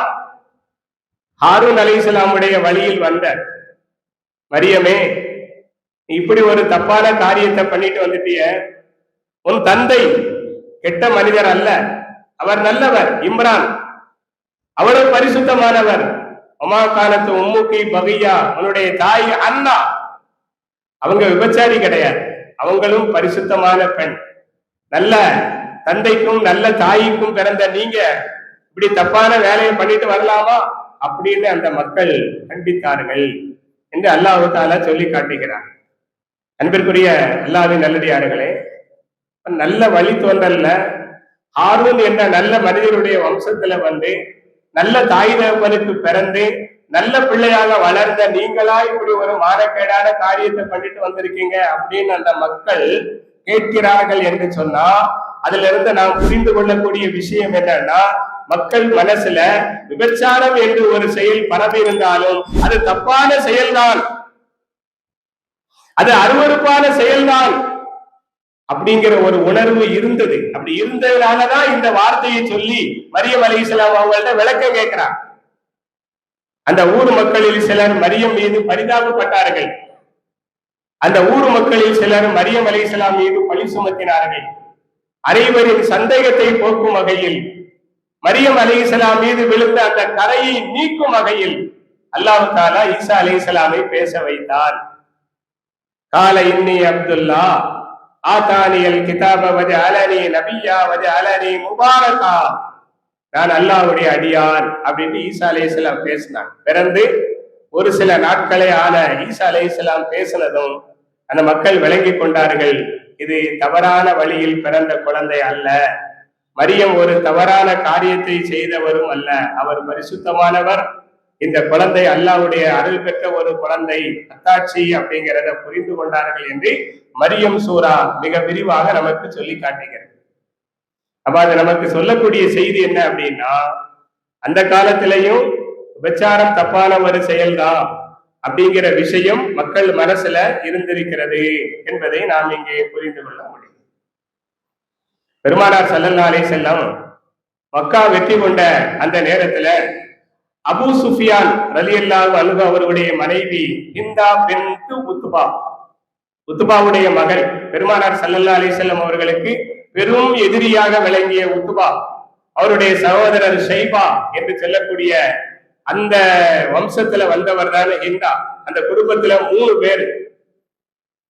ஹாரூன் அலைஹிஸ்ஸலாமுடைய வழியில் வந்த மரியமே, இப்படி ஒரு தப்பான காரியத்தை பண்ணிட்டு வந்துட்டிய. உன் தந்தை கெட்ட மனிதர் அல்ல, அவர் நல்லவர், இம்ரான், அவரு பரிசுத்தமானவர். ஒமாகானத்து உம்முகி பகியா, உன்னுடைய தாய் அண்ணா, அவங்க விபச்சாரி கிடையாது, அவங்களும் பரிசுத்தமான பெண். நல்ல தந்தைக்கும் நல்ல தாய்க்கும் பிறந்த நீங்க இப்படி தப்பான வேலையை பண்ணிட்டு வரலாமா அப்படின்னு அந்த மக்கள் கண்டித்தார்கள் என்று அல்லாஹ் தஆலா சொல்லி காட்டுகிறார். அன்பிற்குரிய அல்லாஹ்வின் நல்லடியார்களே, நல்ல வழி தோன்றல்ல ஹாரூன் என்ற நல்ல மனிதனுடைய வம்சத்துல நல்ல தாய் தகப்பனுக்கு பிறந்து நல்ல பிள்ளையாக வளர்ந்த நீங்களா இப்படி ஒரு மானக்கேடான காரியத்தை பண்ணிட்டு வந்திருக்கீங்க அப்படின்னு அந்த மக்கள் கேட்கிறார்கள் என்று சொன்னா அதுல இருந்து நாம் புரிந்து கொள்ளக்கூடிய விஷயம் என்னன்னா, மக்கள் மனசுல விபச்சாரம் என்று ஒரு செயல் பரவி இருந்தாலும் அது தப்பான செயல்தான், அது அருவருப்பான செயல்தான் அப்படிங்கிற ஒரு உணர்வு இருந்தது. அப்படி இருந்ததுனாலதான் இந்த வார்த்தையை சொல்லி மரியம் அலைஹிஸ்ஸலாம் அவங்கள்ட்ட விளக்கம் கேட்கிறார். அந்த ஊர் மக்களில் சிலர் மரியம் மீது பரிதாபப்பட்டார்கள். அந்த ஊர் மக்களில் சிலர் மரியம் அலைஹிஸ்ஸலாம் மீது பழி சுமத்தினார்கள். அனைவரின் சந்தேகத்தை போக்கும் வகையில் மரியம் அலைஹிஸ்ஸலாம் மீது விழுந்த அந்த கரையை நீக்கும் வகையில் அல்லாஹ் தஆலா ஈசா அலைஹிஸ்ஸலாமை பேச வைத்தார். கால இன்னி அப்துல்லா ஆதானியல் கிதாப வஜஅலனி நபியா வஜஅலனி முபாரகா, நான் அல்லாஹ்வுடைய அடியான் அப்படின்னு ஈசா அலைஹிஸ்ஸலாம் பேசினார். பிறந்து ஒரு சில நாட்களே ஆன ஈசா அலைஹிஸ்ஸலாம் பேசினதும் அந்த மக்கள் விளங்கி கொண்டார்கள், இது தவறான வழியில் பிறந்த குழந்தை அல்ல, மரியம் ஒரு தவறான காரியத்தை செய்தவரும் அல்ல, அவர் பரிசுத்தமானவர், இந்த குழந்தை அல்லாஹ்வுடைய அருள் பெற்ற ஒரு குழந்தை, அத்தாட்சி அப்படிங்கிறத புரிந்து கொண்டார்கள் என்று மரியம் சூரா மிக விரிவாக நமக்கு சொல்லி காட்டுகிறது. அப்ப அது நமக்கு சொல்லக்கூடிய செய்தி என்ன அப்படின்னா, அந்த காலத்திலையும் விபச்சாரம் தப்பான ஒரு செயல்தான் அப்படிங்கிற விஷயம் மக்கள் மனசுல இருந்திருக்கிறது என்பதை நாம் இங்கே புரிந்து கொள்ள முடியும். பெருமானார் ஸல்லல்லாஹு அலைஹி வஸல்லம் மக்கா வெற்றி கொண்ட அந்த நேரத்துல அபூ சுஃபியான் ரலியல்லாஹு அன்ஹு அவருடைய மனைவி ஹிந்தா பின்த் உத்பா, உத்பாவுடைய மகள், பெருமானார் ஸல்லல்லாஹு அலைஹி வஸல்லம் அவர்களுக்கு பெரும் எதிரியாக விளங்கிய உத்பா, அவருடைய சகோதரர் ஷைபா என்று சொல்லக்கூடிய அந்த வம்சத்துல வந்தவர் தான் ஹிந்தா. அந்த குடும்பத்துல 3 பேர்,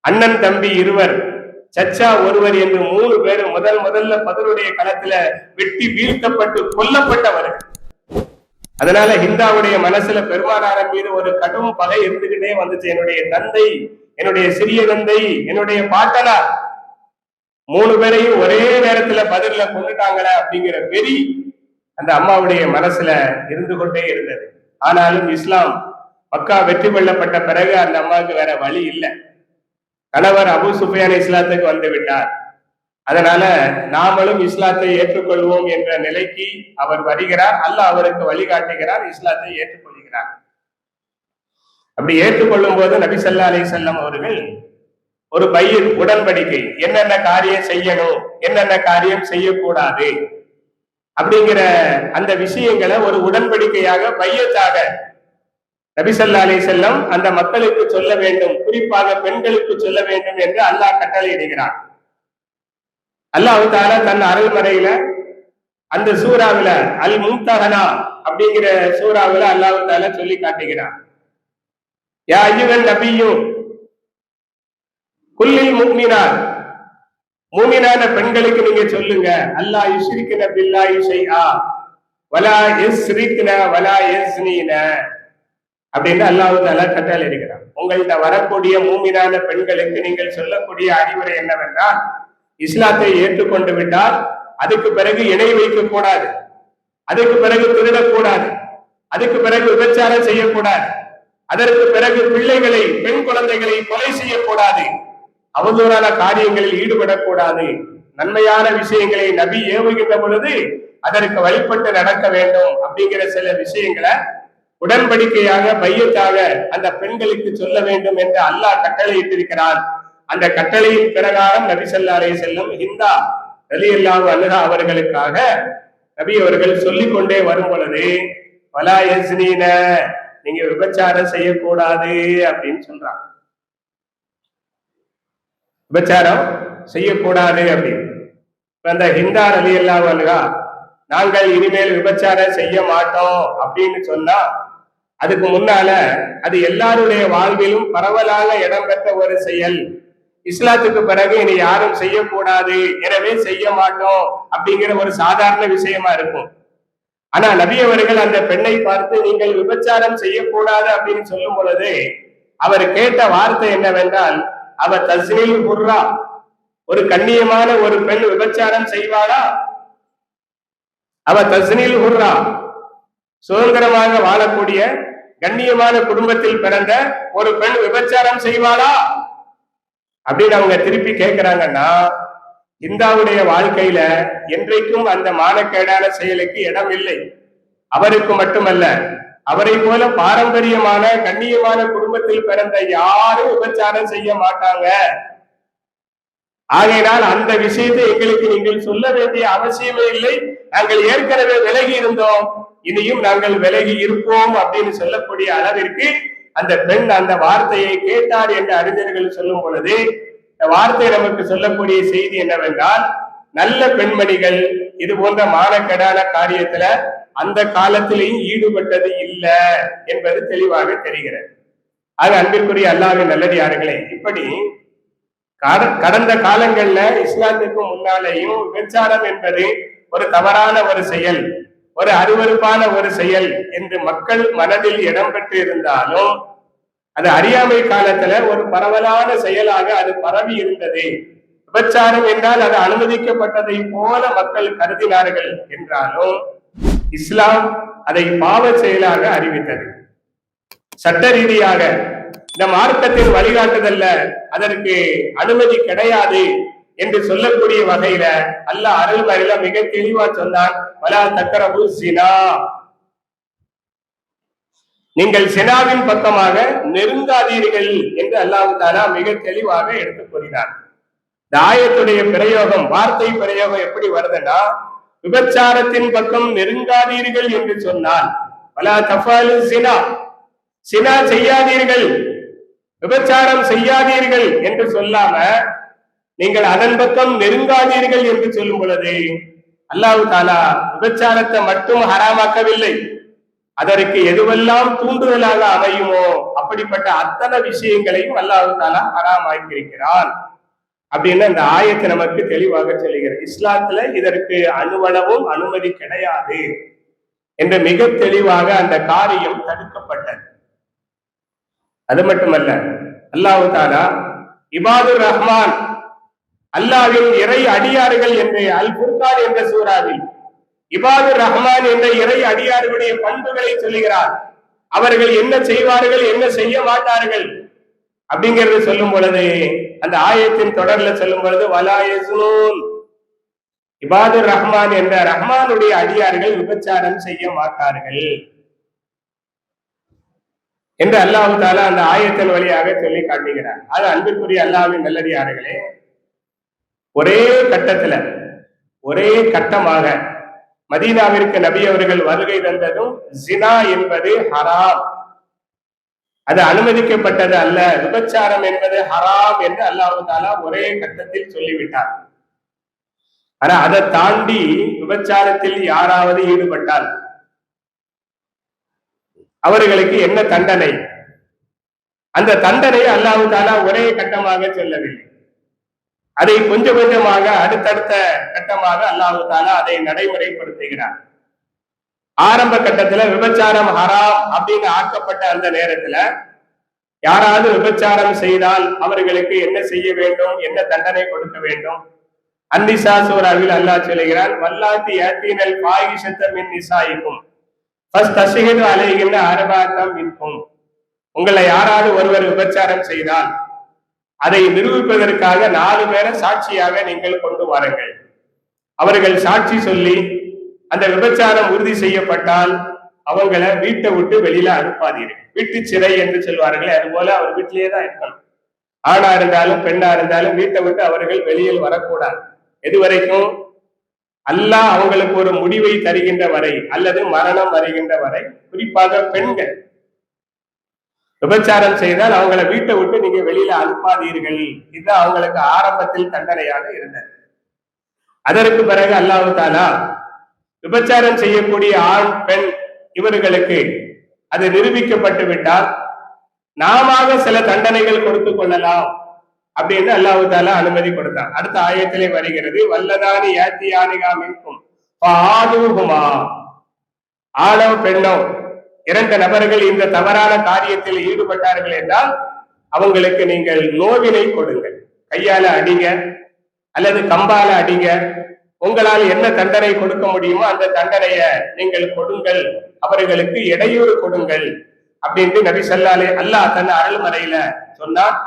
அண்ணன் தம்பி 2, சச்சா 1 என்று 3 பேர் முதல்ல பதருடைய களத்துல வெட்டி வீழ்த்தப்பட்டு கொல்லப்பட்டவர்கள். அதனால ஹிந்தாவுடைய மனசுல பெருமானாரின் மீது ஒரு கடும் பகை இருந்துகிட்டே வந்துச்சு. என்னுடைய தந்தை, என்னுடைய சிறிய தந்தை, என்னுடைய பாட்டனார் 3 பேரையும் ஒரே நேரத்துல பதில கொண்டுட்டாங்களே அப்படிங்கிற வெறி அந்த அம்மாவுடைய மனசுல இருந்து கொண்டே இருந்தது. ஆனாலும் இஸ்லாம் மக்கா வெற்றி கொள்ளப்பட்ட பிறகு அந்த அம்மாவுக்கு வேற வழி இல்லை. கணவர் அபு சுஃபியான் இஸ்லாத்துக்கு வந்து விட்டார். அதனால நாமளும் இஸ்லாத்தை ஏற்றுக்கொள்வோம் என்ற நிலைக்கு அவர் வருகிறார். அல்லாஹ் அவருக்கு வழிகாட்டுகிறார், இஸ்லாத்தை ஏற்றுக்கொள்கிறார். அப்படி ஏற்றுக்கொள்ளும் போது நபி ஸல்லல்லாஹு அலைஹி வஸல்லம் அவர்கள் ஒரு பையத் உடன்படிக்கை, என்னென்ன காரியம் செய்யணும், என்னென்ன காரியம் செய்யக்கூடாது அப்படிங்கிற அந்த விஷயங்களை ஒரு உடன்படிக்கையாக பையத்தாக நபி ஸல்லல்லாஹு அலைஹி வஸல்லம் அந்த மக்களுக்கு சொல்ல வேண்டும், குறிப்பாக பெண்களுக்கு சொல்ல வேண்டும் என்று அல்லாஹ் கட்டளை இடுகிறார். அல்லாஹ் தஆலா தன் அருள்மறையில அந்த சூறாவில அல் மும்தஹனா அப்படிங்கிற சூறாவில அல்லாஹ் தஆலா சொல்லி காட்டுகிறார். யா அய்யுஹன் நபியு குல்லில் முஃமினாத், மூமினான பெண்களுக்கு நீங்க சொல்லுங்க, அல்லா யுஷ்ரிக்ன பில்லாஹி ஷைஆ வலா யஸ்ரிக்ன வலா யஸ்னீன அப்படின்னு அல்லாஹ் தஆலா கட்டளை இடுகிறார். உங்கள்ட்ட வரக்கூடிய மூமினான பெண்களுக்கு நீங்கள் சொல்லக்கூடிய அறிவுரை என்னவென்றால், இஸ்லாத்தை ஏற்றுக்கொண்டு விட்டால் அதுக்கு பிறகு இணை வைக்க கூடாது, அதுக்கு பிறகு திருடக்கூடாது, அதுக்கு பிறகு விபச்சாரம் செய்யக்கூடாது, அதற்கு பிறகு பிள்ளைகளை, பெண் குழந்தைகளை கொலை செய்யக்கூடாது, அவதூறான காரியங்களில் ஈடுபடக்கூடாது, நன்மையான விஷயங்களை நபி ஏவுகின்ற பொழுது அதற்கு வழிபட்டு நடக்க வேண்டும் அப்படிங்கிற சில விஷயங்களை உடன்படிக்கையாக பையத்தாக அந்த பெண்களுக்கு சொல்ல வேண்டும் என்று அல்லாஹ் கட்டளையிட்டிருக்கிறான். அந்த கட்டளையின் பிரகாரம் நபி ஸல்லல்லாஹு அலைஹி வஸல்லம் ஹிந்தா ரலியல்லாஹு அன்ஹா அவர்களுக்காக நபி அவர்கள் சொல்லிக் கொண்டே வரும் பொழுது வலா யஸ்னீன, நீங்க விபச்சாரம் செய்யக்கூடாது அப்படின்னு சொல்றாங்க. விபச்சாரம் செய்யக்கூடாது அப்படின்னு அந்த ஹிந்தா ரலியல்லாஹு அன்ஹா நாங்கள் இனிமேல் விபச்சாரம் செய்ய மாட்டோம் அப்படின்னு சொன்னா, அதுக்கு முன்னால அது எல்லாருடைய வாழ்விலும் பரவலாக இடம்பெற்ற ஒரு செயல், இஸ்லாத்துக்கு பிறகு இனி யாரும் செய்யக்கூடாது, எனவே செய்ய மாட்டோம் அப்படிங்கிற ஒரு சாதாரண விஷயமா இருக்கும். ஆனா நபி அவர்கள் அந்த பெண்ணை பார்த்து நீங்கள் விபச்சாரம் செய்யக்கூடாது அப்படின்னு சொல்லும் பொழுது அவர் கேட்ட வார்த்தை என்னவென்றால், அவ தஸ்னீல் ஹுர்ரா, ஒரு கண்ணியமான ஒரு பெண் விபச்சாரம் செய்வாளா? அவ தஸ்னீல் ஹுர்ரா, சுதந்திரமாக வாழக்கூடிய கண்ணியமான குடும்பத்தில் பிறந்த ஒரு பெண் விபச்சாரம் செய்வாளா அப்படின்னு அவங்க திருப்பி கேட்கிறாங்கன்னா, இந்தாவுடைய வாழ்க்கையில என்றைக்கும் அந்த மானக்கேடான செயலுக்கு இடம் இல்லை. அவருக்கு மட்டுமல்ல, அவரை போல பாரம்பரியமான கண்ணியமான குடும்பத்தில் பிறந்த யாரும் விபச்சாரம் செய்ய மாட்டாங்க. ஆகையினால் அந்த விஷயத்தை எங்களுக்கு நீங்கள் சொல்ல வேண்டிய அவசியமே இல்லை, நாங்கள் ஏற்கனவே விலகி இருந்தோம், இனியும் நாங்கள் விலகி இருப்போம் அப்படின்னு சொல்லக்கூடிய அளவிற்கு அந்த பெண் அந்த வார்த்தையை கேட்டார் என்று அறிஞர்கள் சொல்லும் பொழுது இந்த வார்த்தை நமக்கு சொல்லக்கூடிய செய்தி என்னவென்றால், நல்ல பெண்மணிகள் இது போன்ற மானக்கேடான காரியத்துல அந்த காலத்திலேயும் ஈடுபட்டது இல்லை என்பது தெளிவாக தெரிகிறது. ஆக அன்பிற்குரிய அல்லாஹ்வின் நல்லடியார்களே, இப்படி கடந்த காலங்கள்ல இஸ்லாத்துக்கு முன்னாலேயும் விபச்சாரம் என்பது ஒரு தவறான ஒரு செயல், ஒரு அருவருப்பான ஒரு செயல் என்று மக்கள் மனதில் இடம்பெற்று இருந்தாலும் அது அறியாமை காலத்துல ஒரு பரவலான செயலாக அது பரவி இருந்தது. விபச்சாரம் என்றால் அது அனுமதிக்கப்பட்டதை போல மக்கள் கருதினார்கள் என்றாலும் இஸ்லாம் அதை பாவ செயலாக அறிவித்தது. சட்ட ரீதியாக இந்த மார்க்கத்தின் வழிகாட்டுதல்ல அதற்கு அனுமதி கிடையாது என்று சொல்லக்கூடிய வகையில அல்லாஹ் அருள்மறையில மிக தெளிவா சொன்னான், வலா தக்ரபு ஸினா, நீங்கள் சினாவின் பக்கமாக நெருங்காதீர்கள் என்று அல்லாஹ் தஆலா மிக தெளிவாக எடுத்துக் கூறினார். இந்த ஆயத்துடைய பிரயோகம், வார்த்தை பிரயோகம் எப்படி வருதுன்னா, விபச்சாரத்தின் பக்கம் நெருங்காதீர்கள் என்று சொன்னால் வலா தஃபாலு ஸினா, சினா செய்யாதீர்கள், விபச்சாரம் செய்யாதீர்கள் என்று சொல்லாம நீங்கள் அதன் பக்கம் நெருங்காதீர்கள் என்று சொல்லும் பொழுது அல்லாஹ் தஆலா விபச்சாரத்தை மட்டும் ஹராமாக்கவில்லை, அதற்கு எதுவெல்லாம் தூண்டுதலாக அமையுமோ அப்படிப்பட்ட அத்தனை விஷயங்களையும் அல்லாஹ் தஆலா ஹராமாக்கியிருக்கிறான் அப்படின்னு அந்த ஆயத்தை நமக்கு தெளிவாக சொல்லுகிறது. இஸ்லாத்துல இதற்கு அணுவளவும் அனுமதி கிடையாது என்று மிக தெளிவாக அந்த காரியம் தடுக்கப்பட்டது. அது மட்டுமல்ல, அல்லாஹ் தஆலா இபாதுர் ரஹ்மான், அல்லாஹ்வின் இறை அடியார்கள் என்று அல் ஃபுர்கான் என்ற சூறாவில் இபாதுர் ரஹ்மான் என்ற இறை அடியார்களுடைய பண்புகளை சொல்லுகிறார். அவர்கள் என்ன செய்வார்கள், என்ன செய்ய மாட்டார்கள் அப்படிங்கிறது சொல்லும் பொழுது, அந்த ஆயத்தின் தொடர்ல சொல்லும் பொழுது, வலா யஸ்னூன், இபாதுர் ரஹ்மான் என்ற ரஹ்மானுடைய அடியார்கள் விபச்சாரம் செய்ய மாட்டார்கள் என்று அல்லாஹ் தஆலா அந்த ஆயத்தின் வழியாக சொல்லி காட்டுகிறார். அது அன்பிற்குரிய அல்லாஹ்வின் நல்லடியார்களே, ஒரே கட்டத்துல ஒரே கட்டமாக மதீனாவிற்கு நபி அவர்கள் வருகை தந்ததும் ஜினா என்பது ஹராம், அது அனுமதிக்கப்பட்டது அல்ல, விபச்சாரம் என்பது ஹராம் என்று அல்லாஹ் தஆலா ஒரே கட்டத்தில் சொல்லிவிட்டார். ஆனா அதை தாண்டி விபச்சாரத்தில் யாராவது ஈடுபட்டால் அவர்களுக்கு என்ன தண்டனை, அந்த தண்டனை அல்லாஹ் தஆலா ஒரே கட்டமாக சொல்லவில்லை. அதை கொஞ்சம் கொஞ்சமாக அடுத்தடுத்த கட்டமாக அல்லாஹ் தஆலா அதை நடைமுறைப்படுத்துகிறார். ஆரம்ப கட்டத்துல விபச்சாரம் ஹராம் அப்படின்னு ஆக்கப்பட்ட அந்த நேரத்துல யாராவது விபச்சாரம் செய்தால் அவர்களுக்கு என்ன செய்ய வேண்டும், என்ன தண்டனை கொடுக்க வேண்டும்? அன்னிசா சூராவில் அல்லாஹ் சொல்லுகிறான், வல்லாத்தி யாத்தீனல் ஃபாஹிஷத மின் நிசாயிக்கும் ஃபஸ்தஷ்ஹிது அலைஹின்ன அர்பஅத்தம் மின்கும். உங்களை யாராவது ஒருவர் விபச்சாரம் செய்தால் அதை நிரூபிப்பதற்காக 4 பேரை சாட்சியாக நீங்கள் கொண்டு வாருங்கள். அவர்கள் சாட்சி சொல்லி அந்த விபச்சாரம் உறுதி செய்யப்பட்டால் அவங்களை வீட்டை விட்டு வெளியில அனுப்பாதீர்கள். வீட்டு சிறை என்று சொல்வார்கள், அது போல அவர் வீட்டிலேயே தான் இருக்கணும். ஆணா இருந்தாலும் பெண்ணா இருந்தாலும் வீட்டை விட்டு அவர்கள் வெளியில் வரக்கூடாது. எதுவரைக்கும்? அல்லாஹ் அவங்களுக்கு ஒரு முடிவை தருகின்ற வரை, அல்லது மரணம் வருகின்ற வரை. குறிப்பாக பெண்கள் விபச்சாரம் செய்தால் அவங்களை வீட்டை விட்டு நீங்க வெளியில அனுப்பாதீர்கள். இதுதான் அவங்களுக்கு ஆரம்பத்தில் தண்டனையாக இருந்தது. அதற்கு பிறகு அல்லாஹ் தஆலா விபச்சாரம் செய்யக்கூடிய ஆண் பெண் இவர்களுக்கு அது நிரூபிக்கப்பட்டு விட்டால் நாம சில தண்டனைகள் கொடுத்து கொள்ளலாம் அப்படின்னு அல்லாஹ் தஆலா அனுமதி கொடுத்தான். அடுத்த ஆயத்திலே வருகிறது, வல்லதானி யாத்தியானிகா மின்கும் ஃபஆதுஹுமா. ஆணோ பெண்ணோ 2 நபர்கள் இந்த தவறான காரியத்தில் ஈடுபட்டார்கள் என்றால் அவங்களுக்கு நீங்கள் நோவினை கொடுங்கள். கையால அடிங்க அல்லது கம்பால அடிங்க. உங்களால் என்ன தண்டனை கொடுக்க முடியுமோ அந்த தண்டனைய நீங்கள் கொடுங்கள், அவர்களுக்கு இடையூறு கொடுங்கள் அப்படின்ட்டு நபி ஸல்லல்லாஹு அல்லாஹ் தன் அருள்மறையில சொன்னார்.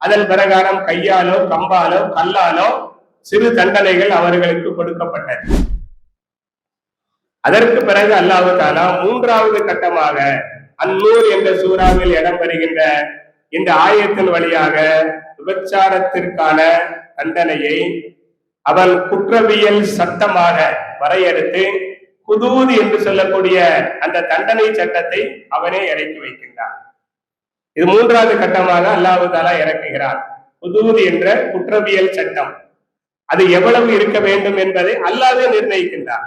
அதன் பிரகாரம் கையாலோ கம்பாலோ கல்லாலோ சிறு தண்டனைகள் அவர்களுக்கு கொடுக்கப்பட்டது. அதற்கு பிறகு அல்லாஹ் தஆலா 3வது கட்டமாக அந்நூர் என்ற சூறாவில் இடம் வருகின்ற இந்த ஆயத்தின் வழியாக விபச்சாரத்திற்கான தண்டனையை அவன் குற்றவியல் சட்டமாக வரையறுத்து ஹுதூத் என்று சொல்லக்கூடிய அந்த தண்டனை சட்டத்தை அவனே இறக்கி வைக்கின்றான். இது 3வது கட்டமாக அல்லாஹ் தஆலா இறக்குகிறான். ஹுதூத் என்ற குற்றவியல் சட்டம் அது எவ்வளவு இருக்க வேண்டும் என்பதை அல்லாஹ்வே நிர்ணயிக்கின்றான்.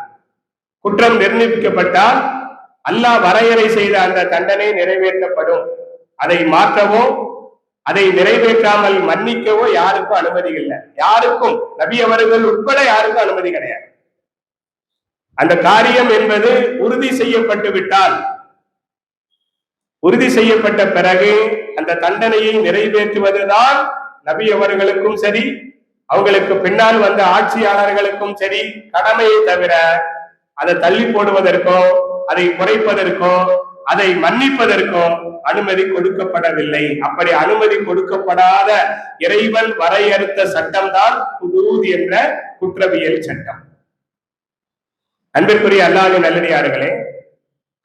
குற்றம் நிர்ணயிக்கப்பட்டால் அல்லாஹ் வரையறை செய்த அந்த தண்டனை நிறைவேற்றப்படும். அதை மாற்றவோ அதை நிறைவேற்றாமல் மன்னிக்கவோ யாருக்கும் அனுமதி இல்லை. யாருக்கும், நபி அவர்கள் உட்பட யாருக்கும் அனுமதி கிடையாது. அந்த காரியம் என்பது உறுதி செய்யப்பட்டு விட்டால், உறுதி செய்யப்பட்ட பிறகு அந்த தண்டனையை நிறைவேற்றுவதுதான் நபி அவர்களுக்கும் சரி, அவங்களுக்கு பின்னால் வந்த ஆட்சியாளர்களுக்கும் சரி கடமையை தவிர அதை தள்ளி போடுவதற்கோ அதை குறைப்பதற்கோ அதை மன்னிப்பதற்கோ அனுமதி கொடுக்கப்படவில்லை. அப்படி அனுமதி கொடுக்கப்படாத இறைவன் வரையறுத்த சட்டம் தான் ஹுதூத் என்ற குற்றவியல் சட்டம். அன்பிற்குரிய அல்லாஹ்வின் நல்லடியார்களே,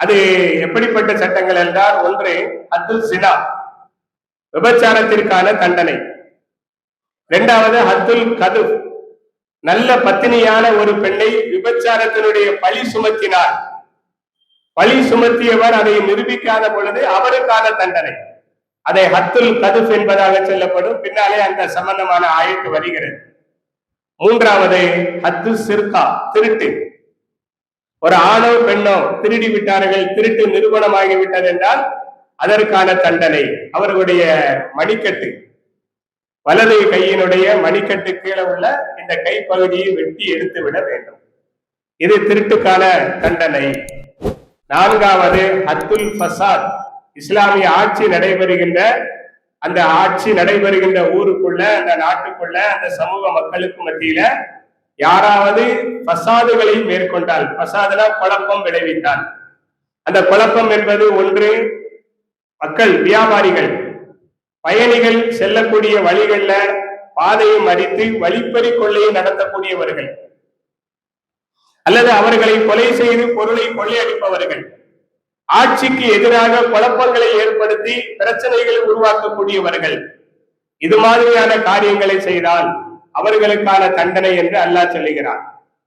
அது எப்படிப்பட்ட சட்டங்கள் என்றால், ஒன்று ஹத்துல் ஸினா, விபச்சாரத்திற்கான தண்டனை. 2வது ஹத்துல் கதுப், நல்ல பத்தினியான ஒரு பெண்ணை விபச்சாரத்தினுடைய பழி சுமத்தினார், பழி சுமத்தியவர் அதை நிரூபிக்காத பொழுது அவருக்கான தண்டனை, அதை ஹத்துல் கதுப் என்பதாக சொல்லப்படும். பின்னாலே அந்த சம்பந்தமான ஆயத்து வருகிறது. 3வது ஹத்து சிர்கா, திருட்டு. ஒரு ஆணோ பெண்ணோ திருடி விட்டார்கள், திருட்டு நிரூபணமாகிவிட்டது என்றால் அதற்கான தண்டனை அவர்களுடைய மணிக்கட்டு, வலது கையினுடைய மணிக்கட்டு கீழே உள்ள இந்த கைப்பகுதியை வெட்டி எடுத்து விட வேண்டும். இது திருட்டுக்கான தண்டனை. நான்காவது ஹத்துல் ஃபசாத், இஸ்லாமிய ஆட்சி நடைபெறுகின்ற அந்த ஆட்சி நடைபெறுகின்ற ஊருக்குள்ள, அந்த நாட்டுக்குள்ள, அந்த சமூக மக்களுக்கு மத்தியில யாராவது பசாதுகளை மேற்கொண்டால், பசாதுனா குழப்பம் விளைவித்தால், அந்த குழப்பம் என்பது ஒன்று மக்கள், வியாபாரிகள், பயணிகள் செல்லக்கூடிய வழிகள்ல பாதையை மறித்து வழிப்பறி கொள்ளையை நடத்தக்கூடியவர்கள், அல்லது அவர்களை கொலை செய்து பொருளை கொள்ளையடிப்பவர்கள், ஆட்சிக்கு எதிராக குழப்பங்களை ஏற்படுத்தி பிரச்சனைகளை உருவாக்கக்கூடியவர்கள், இது மாதிரியான காரியங்களை செய்தால் அவர்களுக்கான தண்டனை என்று அல்லாஹ் சொல்லுகிறார்.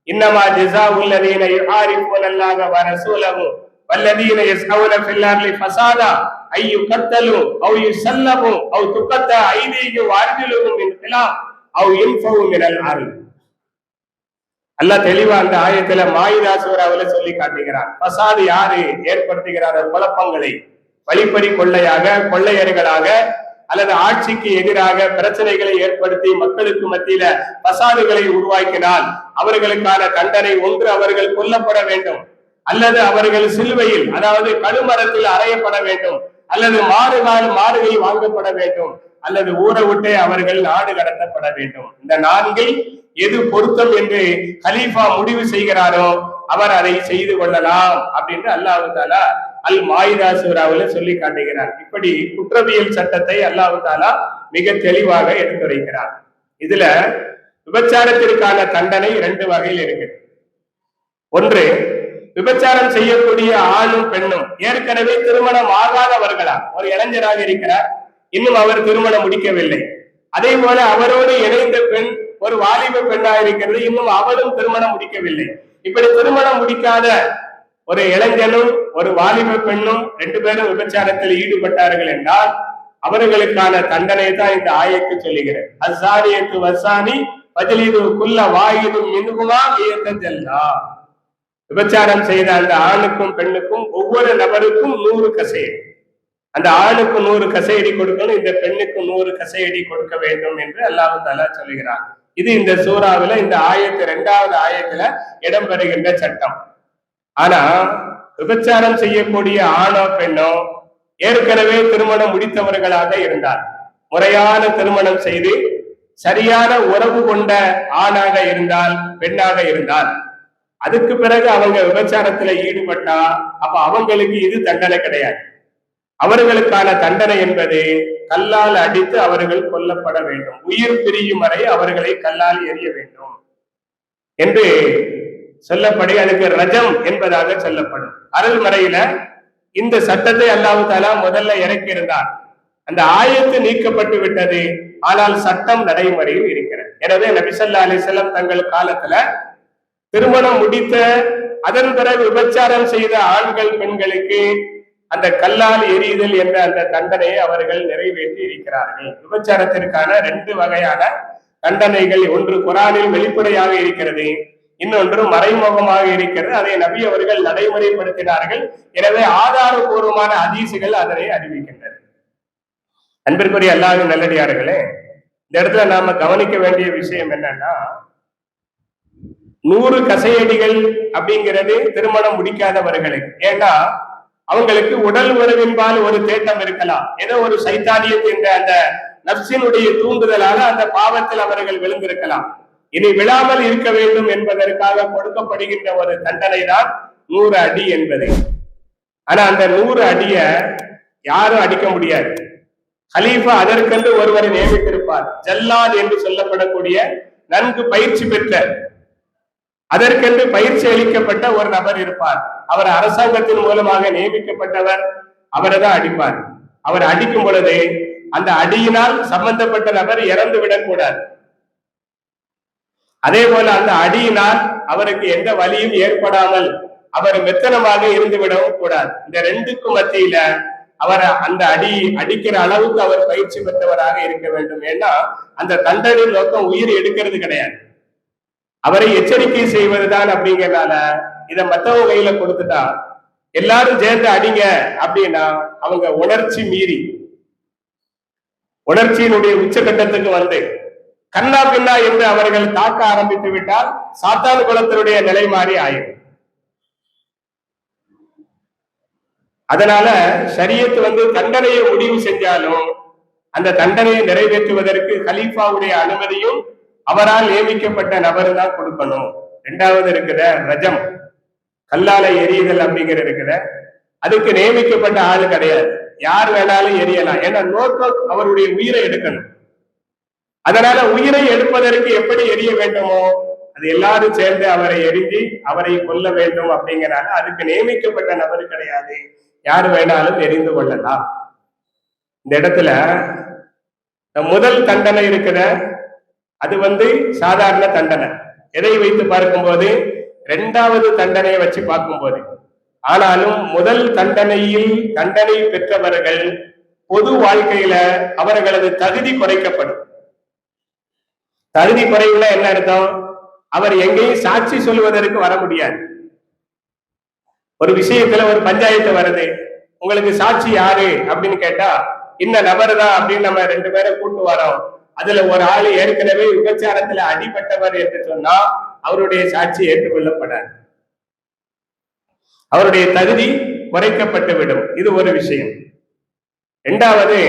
இன்னமா ஜஸாஉல் லதீன யுஹாரிபூன அல்லாஹ வ ரசூலஹு வல்லதீன யஸ்அவுன ஃபில் அர்லி ஃபஸாதா ஐ யுகத்தலு அவ் யுஸல்லபு அவ் துகத்தா ஐதீஹிம் வ அர்ஜுலுஹும் மின் খিলাফ அவ் யுன்ஃபவு மினல் அர்ல். அல்லாஹ் தெளிவா அந்த ஆயத்துல மாயிதா சூராவுல சொல்லி காட்டுகிறார். பசாது யாரு ஏற்படுத்துகிறார்? குழப்பங்களை, வழிப்பறி கொள்ளையாக, கொள்ளையர்களாக, அல்லது ஆட்சிக்கு எதிராக பிரச்சனைகளை ஏற்படுத்தி மக்களுக்கு மத்தியில பசாதுகளை உருவாக்கினால் அவர்களுக்கான தண்டனை ஒன்று அவர்கள் கொல்லப்பட வேண்டும், அல்லது அவர்கள் சிலுவையில், அதாவது கழுமரத்தில் அறையப்பட வேண்டும், அல்லது மாறுகை வாங்கப்பட வேண்டும், அல்லது ஊரை விட்டே அவர்கள் நாடு கடத்தப்பட வேண்டும். இந்த நான்கில் எது பொருத்தம் என்று கலீஃபா முடிவு செய்கிறாரோ அவர் அதை செய்து கொள்ளலாம் அப்படின்னு அல்லாஹ் தஆலா அல் மாயிதா சூராவுல சொல்லி காட்டுகிறார். இப்படி குற்றவியல் சட்டத்தை அல்லாஹ் தஆலா மிக தெளிவாக எடுத்துரைக்கிறார். இதுல விபச்சாரத்திற்கான தண்டனை 2 வகையில் இருக்கு. ஒன்று, விபச்சாரம் செய்யக்கூடிய ஆணும் பெண்ணும் ஏற்கனவே திருமணம் ஆகாதவர்களா, ஒரு இளைஞராக இருக்கிறார், இன்னும் அவர் திருமணம் முடிக்கவில்லை. அதே போல அவரோடு இணைந்த பெண் ஒரு வாலிப பெண்ணாக இருக்கிறது, இன்னும் அவளும் திருமணம் முடிக்கவில்லை. இப்படி திருமணம் முடிக்காத ஒரு இளைஞனும் ஒரு வாலிப பெண்ணும் 2 பேரும் விபச்சாரத்தில் ஈடுபட்டார்கள் என்றால் அவர்களுக்கான தண்டனை தான் இந்த ஆயத்து சொல்லுகிறது. அஸ்ஸானியத்து வஸ்ஸானி ஃபஜ்லிது குல்ல வாஹிதும் மின்ஹுமா மியத்த ஜல்தா. விபச்சாரம் செய்த அந்த ஆணுக்கும் பெண்ணுக்கும் ஒவ்வொரு நபருக்கும் 100 கசையடி, அந்த ஆணுக்கு 100 கசையடி கொடுக்கணும், இந்த பெண்ணுக்கு 100 கசையடி கொடுக்க வேண்டும் என்று அல்லாஹ் தஆலா சொல்லுகிறார். இது இந்த சூறாவில இந்த ஆயத்து 2வது ஆயத்துல இடம்பெறுகின்ற சட்டம். ஆனா விபச்சாரம் செய்யக்கூடிய ஆணோ பெண்ணோ ஏற்கனவே திருமணம் முடித்தவர்களாக இருந்தார், முறையான திருமணம் செய்து சரியான உறவு கொண்ட ஆணாக இருந்தால், பெண்ணாக இருந்தால், அதுக்கு பிறகு அவங்க விபச்சாரத்துல ஈடுபட்டா அப்ப அவங்களுக்கு இது தண்டனை கிடையாது. அவர்களுக்கான தண்டனை என்பது கல்லால் அடித்து அவர்கள் கொல்லப்பட வேண்டும், உயிர் பிரியும் வரை அவர்களை கல்லால் எறிய வேண்டும் என்று சொல்லப்படி அதுக்கு ரஜம் என்பதாக சொல்லப்படும். அருள்மறையில இந்த சட்டத்தை அல்லாஹ் தஆலா முதல்ல இறக்கியிருந்தார். அந்த ஆயத்து நீக்கப்பட்டு விட்டது, ஆனால் சட்டம் நடைமுறையில் இருக்கிறது. எனவே நபி ஸல்லல்லாஹு அலைஹி வஸல்லம் தங்கள் காலத்துல திருமணம் முடித்த அதன் பிறகு விபச்சாரம் செய்த ஆண்கள் பெண்களுக்கு அந்த கல்லால் எரியுதல் என்ற அந்த தண்டனையை அவர்கள் நிறைவேற்றி இருக்கிறார்கள். விபச்சாரத்திற்கான 2 வகையான தண்டனைகள், ஒன்று குர்ஆனில் வெளிப்படையாக இருக்கிறது, இன்னொன்று மறைமுகமாக இருக்கிறது. அதை நபி அவர்கள் நடைமுறைப்படுத்தினார்கள். எனவே ஆதாரபூர்வமான ஹதீசுகள் அதனை அறிவிக்கின்றன. அன்பிற்குரிய அல்லாஹ்வின் நல்லடியார்களே, இந்த இடத்துல நாம கவனிக்க வேண்டிய விஷயம் என்னன்னா, 100 கசையடிகள் அப்படிங்கிறது திருமணம் முடிக்காதவர்களுக்கு. ஏன்னா அவங்களுக்கு உடல் உறவின்பால் ஒரு தேட்டம் இருக்கலாம், ஏதோ ஒரு சைத்தானியத் என்ற அந்த நப்சினுடைய தூண்டுதலால அந்த பாவத்தில் அவர்கள் விழுந்திருக்கலாம். இனி விழாமல் இருக்க வேண்டும் என்பதற்காக கொடுக்கப்படுகின்ற ஒரு தண்டனை தான் 100 அடி என்பது. ஆனா அந்த 100 அடிய யாரும் அடிக்க முடியாது. கலீஃபா அதற்கென்று ஒருவரை நியமித்திருப்பார். ஜல்லாத் என்று சொல்லப்படக்கூடிய நன்கு பயிற்சி பெற்ற, அதற்கென்று பயிற்சி அளிக்கப்பட்ட ஒரு நபர் இருப்பார். அவர் அரசாங்கத்தின் மூலமாக நியமிக்கப்பட்டவர், அவரை தான் அடிப்பார். அவர் அடிக்கும் பொழுது அந்த அடியினால் சம்பந்தப்பட்ட நபர் இறந்து விடக்கூடாது. அதே போல அந்த அடியினால் அவருக்கு எந்த வலியும் ஏற்படாமல் அவர் மெத்தனமாக இருந்து விடவும் கூடாது. இந்த 2க்கும் மத்தியில அவர் அந்த அடிக்கிற அளவுக்கு அவர் பயிற்சி பெற்றவராக இருக்க வேண்டும். ஏன்னா அந்த தண்டனை நோக்கம் உயிர் எடுக்கிறது கிடையாது, அவரை எச்சரிக்கை செய்வதுதான். அப்படிங்கிறனால இதை மத்தவங்க கையில கொடுத்துட்டா எல்லாரும் சேர்ந்து அடிங்க அப்படின்னா அவங்க உணர்ச்சி மீறி, உணர்ச்சியினுடைய உச்சகட்டத்துக்கு வந்து கண்ணா பின்னா என்று அவர்கள் தாக்க ஆரம்பித்து விட்டால் சாத்தான் குலத்தினுடைய நிலை மாறி ஆயிடும். அதனால ஷரியத் தண்டனையை முடிவு செஞ்சாலும் அந்த தண்டனையை நிறைவேற்றுவதற்கு கலீஃபாவுடைய அனுமதியும் அவரால் நியமிக்கப்பட்ட நபர் தான் கொடுக்கணும். இரண்டாவது இருக்கிற ரஜம், கல்லால எரியுதல் அப்படிங்கிற இருக்கிற, அதுக்கு நியமிக்கப்பட்ட ஆளு கிடையாது, யார் வேணாலும் எரியலாம். ஏன்னா நோக்கம் அவருடைய உயிரை எடுக்கணும். அதனால உயிரை எடுப்பதற்கு எப்படி எரிய வேண்டுமோ அது எல்லாரும் சேர்ந்து அவரை எரிஞ்சு அவரை கொல்ல வேண்டும் அப்படிங்கிறாங்க. அதுக்கு நியமிக்கப்பட்ட நபர் கிடையாது, யார் வேணாலும் எரிந்து கொள்ளலாம். இந்த இடத்துல முதல் தண்டனை இருக்கிற அது சாதாரண தண்டனை, எதை வைத்து பார்க்கும்போது இரண்டாவது தண்டனையை வச்சு பார்க்கும்போது. ஆனாலும் முதல் தண்டனையில் தண்டனை பெற்றவர்கள் பொது வாழ்க்கையில அவர்களது தகுதி குறைக்கப்படும். தகுதி குறைவுல என்ன அர்த்தம்? அவர் எங்கேயும் சாட்சி சொல்வதற்கு வர முடியாது. ஒரு விஷயத்துல ஒரு பஞ்சாயத்து வருது, உங்களுக்கு சாட்சி யாரு அப்படின்னு கேட்டா இந்த நபர் தான் அப்படின்னு நம்ம 2 பேரை கூட்டு வரோம். அதுல ஒரு ஆளு ஏற்கனவே விபச்சாரத்துல அடிபட்டவர் என்று சொன்னா அவருடைய சாட்சி ஏற்றுக்கொள்ளப்படாது, அவருடைய தகுதி குறைக்கப்பட்டு விடும். இது ஒரு விஷயம். இரண்டாவது,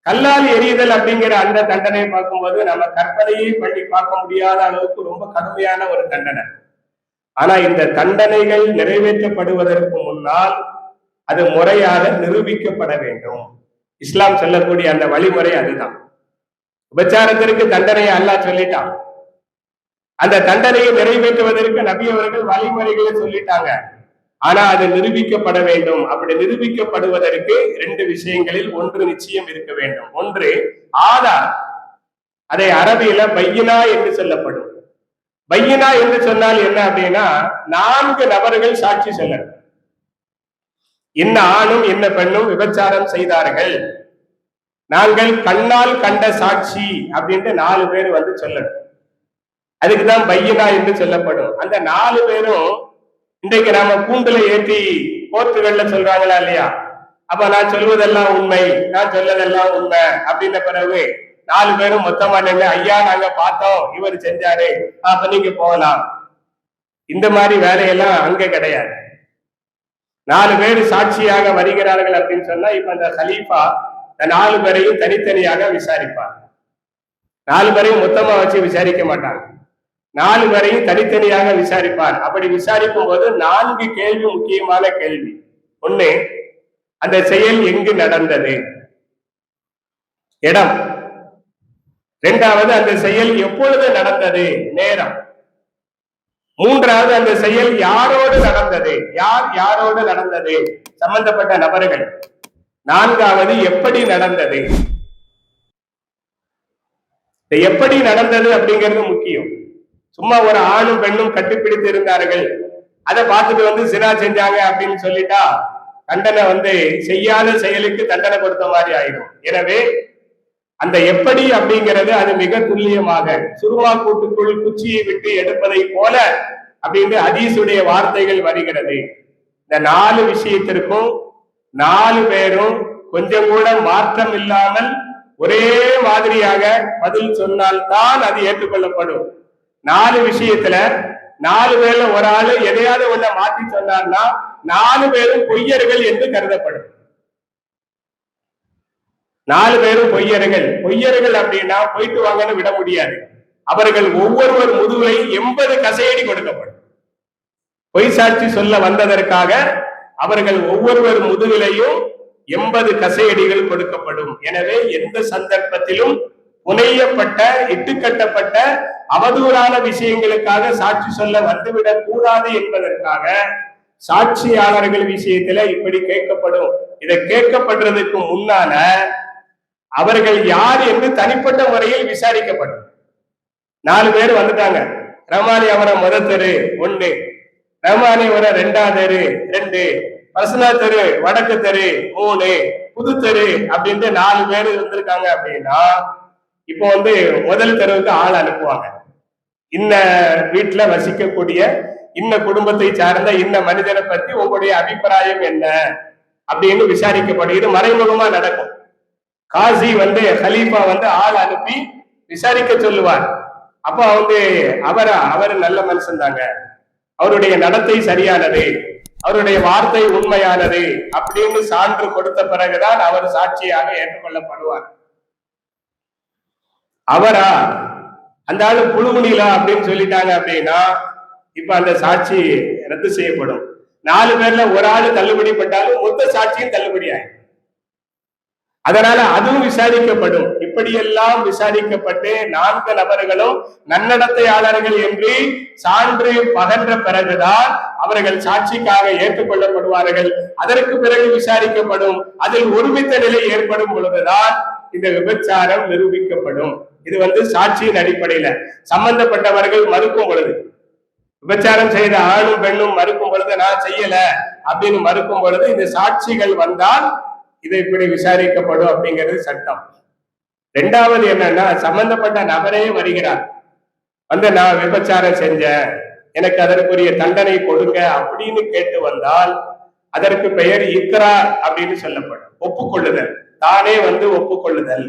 கல்லால் எரியுதல் அப்படிங்கிற அந்த தண்டனையை பார்க்கும்போது நம்ம கற்பனையை பண்ணி பார்க்க முடியாத அளவுக்கு ரொம்ப கடுமையான ஒரு தண்டனை. ஆனா இந்த தண்டனைகள் நிறைவேற்றப்படுவதற்கு முன்னால் அது முறையாக நிரூபிக்கப்பட வேண்டும். இஸ்லாம் சொல்லக்கூடிய அந்த வழிமுறை அதுதான். விபச்சாரத்திற்கு தண்டனையை அல்லாஹ் சொல்லிட்டான், அந்த தண்டனையை நிறைவேற்றுவதற்கு நபி அவர்கள் வழிமுறைகளை சொல்லிட்டாங்க. ஆனா அது நிரூபிக்கப்பட வேண்டும். அப்படி நிரூபிக்கப்படுவதற்கு 2 விஷயங்களில் ஒன்று நிச்சயம் இருக்க வேண்டும். ஒன்று ஆதார், அதை அரபியில பையினா என்று சொல்லப்படும். பையினா என்று சொன்னால் என்ன அப்படின்னா 4 நபர்கள் சாட்சி சொல்லணும். இன்ன ஆணும் இன்ன பெண்ணும் விபச்சாரம் செய்தார்கள், நாங்கள் கண்ணால் கண்ட சாட்சி அப்படின்ட்டு 4 பேர் சொல்லணும். அதுக்குதான் பையினா என்று சொல்லப்படும். அந்த 4 பேரும் இன்றைக்கு நாம கூண்டுல ஏற்றி கோர்ட்டுகள்ல சொல்றாங்களா இல்லையா? அப்ப நான் சொல்வதெல்லாம் உண்மை, நான் சொல்லதெல்லாம் உண்மை அப்படின்ற பிறகு 4 பேரும் மொத்தமா நின்று ஐயா நாங்க பார்த்தோம், இவர் செஞ்சாரு, அப்ப நீங்க போகலாம். இந்த மாதிரி வேலையெல்லாம் அங்க கிடையாது. 4 பேர் சாட்சியாக வருகிறார்கள் அப்படின்னு சொன்னா இப்ப அந்த கலீஃபா 4 பேரையும் தனித்தனியாக விசாரிப்பார். 4 பேரையும் மொத்தமா வச்சு விசாரிக்க மாட்டாங்க, 4 பேரையும் தனித்தனியாக விசாரிப்பார். அப்படி விசாரிக்கும் போது 4 கேள்வி முக்கியமான கேள்வி. ஒண்ணு, அந்த செயல் எங்கு நடந்தது, இடம். இரண்டாவது, அந்த செயல் எப்பொழுது நடந்தது, நேரம். மூன்றாவது, அந்த செயல் யாரோடு நடந்தது, யார் யாரோடு நடந்தது, சம்பந்தப்பட்ட நபர்கள். நான்காவது, எப்படி நடந்தது. எப்படி நடந்தது அப்படிங்கிறது முக்கியம். சும்மா ஒரு ஆணும் பெண்ணும் கட்டுப்பிடித்து இருந்தார்கள், அதை பார்த்துட்டு சினா செஞ்சாங்க அப்படின்னு சொல்லிட்டா தண்டனை செய்யாத செயலுக்கு தண்டனை கொடுத்த மாதிரி ஆயிடும். எனவே அந்த எப்படி அப்படிங்கிறது அது மிக துல்லியமாக சுருமா கூட்டுக்குள் குச்சியை விட்டு எடுப்பதை போல அப்படின்னு ஹதீஸுடைய வார்த்தைகள் வருகிறது. இந்த 4 விஷயத்திற்கும் 4 பேரும் கொஞ்சம் கூட மாற்றம் இல்லாமல் ஒரே மாதிரியாக பதில் சொன்னால் தான் அது ஏற்றுக்கொள்ளப்படும். 4 விஷயத்துல 4 பேர்ல ஒரு ஆளு எதையாவது ஒண்ண மாத்தி சொன்னார்னா 4 பேரும் பொய்யர்கள் என்று கருதப்படும். 4 பேரும் பொய்யர்கள். பொய்யர்கள் அப்படின்னா போயிட்டு வாங்கன்னு விட முடியாது. அவர்கள் ஒவ்வொருவர் முதுகை 80 கசையடி கொடுக்கப்படும். பொய் சாட்சி சொல்ல வந்ததற்காக அவர்கள் ஒவ்வொருவர் முதுகிலையும் 80 கசையடிகள் கொடுக்கப்படும். எனவே எந்த சந்தர்ப்பத்திலும் புனையப்பட்ட இட்டுக்கட்டப்பட்ட அவதூறான விஷயங்களுக்காக சாட்சி சொல்ல வந்துவிடக் கூடாது என்பதற்காக சாட்சியாளர்கள் விஷயத்துல இப்படி கேட்கப்படும். இதை கேட்கப்படுறதுக்கு முன்னால அவர்கள் யார் என்று தனிப்பட்ட முறையில் விசாரிக்கப்படும். 4 பேர் வந்துட்டாங்க. ரமானி அவரை முதல் தெரு 1, ரமானி அவரை 2ஆம் தெரு 2, பசனா தெரு வடக்கு தெரு 3, புது தெரு அப்படின்ட்டு 4 பேர் வந்திருக்காங்க. அப்படின்னா இப்போ முதல் தெருவுக்கு ஆள் அனுப்புவாங்க. இன்ன வீட்டுல வசிக்கக்கூடிய இன்ன குடும்பத்தை சார்ந்த இன்ன மனிதனை பத்தி உங்களுடைய அபிப்பிராயம் என்ன அப்படின்னு விசாரிக்கப்படும். இது மறைமுகமா நடக்கும். காசி கலீஃபா ஆள் அனுப்பி விசாரிக்க சொல்லுவார். அப்ப அவர் நல்ல மனுஷன் தாங்க, அவருடைய நடத்தை சரியானது, அவருடைய வார்த்தை உண்மையானது அப்படின்னு சான்று கொடுத்த பிறகுதான் அவர் சாட்சியாக ஏற்றுக்கொள்ளப்படுவார். அவரா அந்த ஆளு புழுமுனிலா அப்படின்னு சொல்லிட்டாங்க அப்படின்னா இப்ப அந்த சாட்சி ரத்து செய்யப்படும். 4 பேர்ல ஒரு ஆளு தள்ளுபடி பட்டாலும் மொத்த சாட்சியும் தள்ளுபடி ஆகும். அதனால அதுவும் விசாரிக்கப்படும். இப்படியெல்லாம் விசாரிக்கப்பட்டு 4 நபர்களும் நன்னடத்தையாளர்கள் என்று சான்று பகன்ற பிறகுதான் அவர்கள் சாட்சிக்காக ஏற்றுக்கொள்ளப்படுவார்கள். அதற்கு பிறகு விசாரிக்கப்படும். அதில் ஒருமித்த நிலை ஏற்படும் பொழுதுதான் இந்த விபச்சாரம் நிரூபிக்கப்படும். இது சாட்சியின் அடிப்படையில சம்பந்தப்பட்டவர்கள் மறுக்கும் பொழுது, விபச்சாரம் செய்த ஆணும் பெண்ணும் மறுக்கும் பொழுது, நான் செய்யல அப்படின்னு மறுக்கும் பொழுது இந்த சாட்சிகள் வந்தால் இது இப்படி விசாரிக்கப்படும் அப்படிங்கிறது சட்டம். 2வது என்னன்னா, சம்பந்தப்பட்ட நபரே வருகிறார், நான் விபச்சாரம் செஞ்சேன், எனக்கு அதற்குரிய தண்டனை கொடுங்க அப்படின்னு கேட்டு வந்தால் அதற்கு பெயர் இக்ரார் அப்படின்னு சொல்லப்படும். ஒப்புக்கொள்ளுதல், தானே ஒப்புக்கொள்ளுதல்.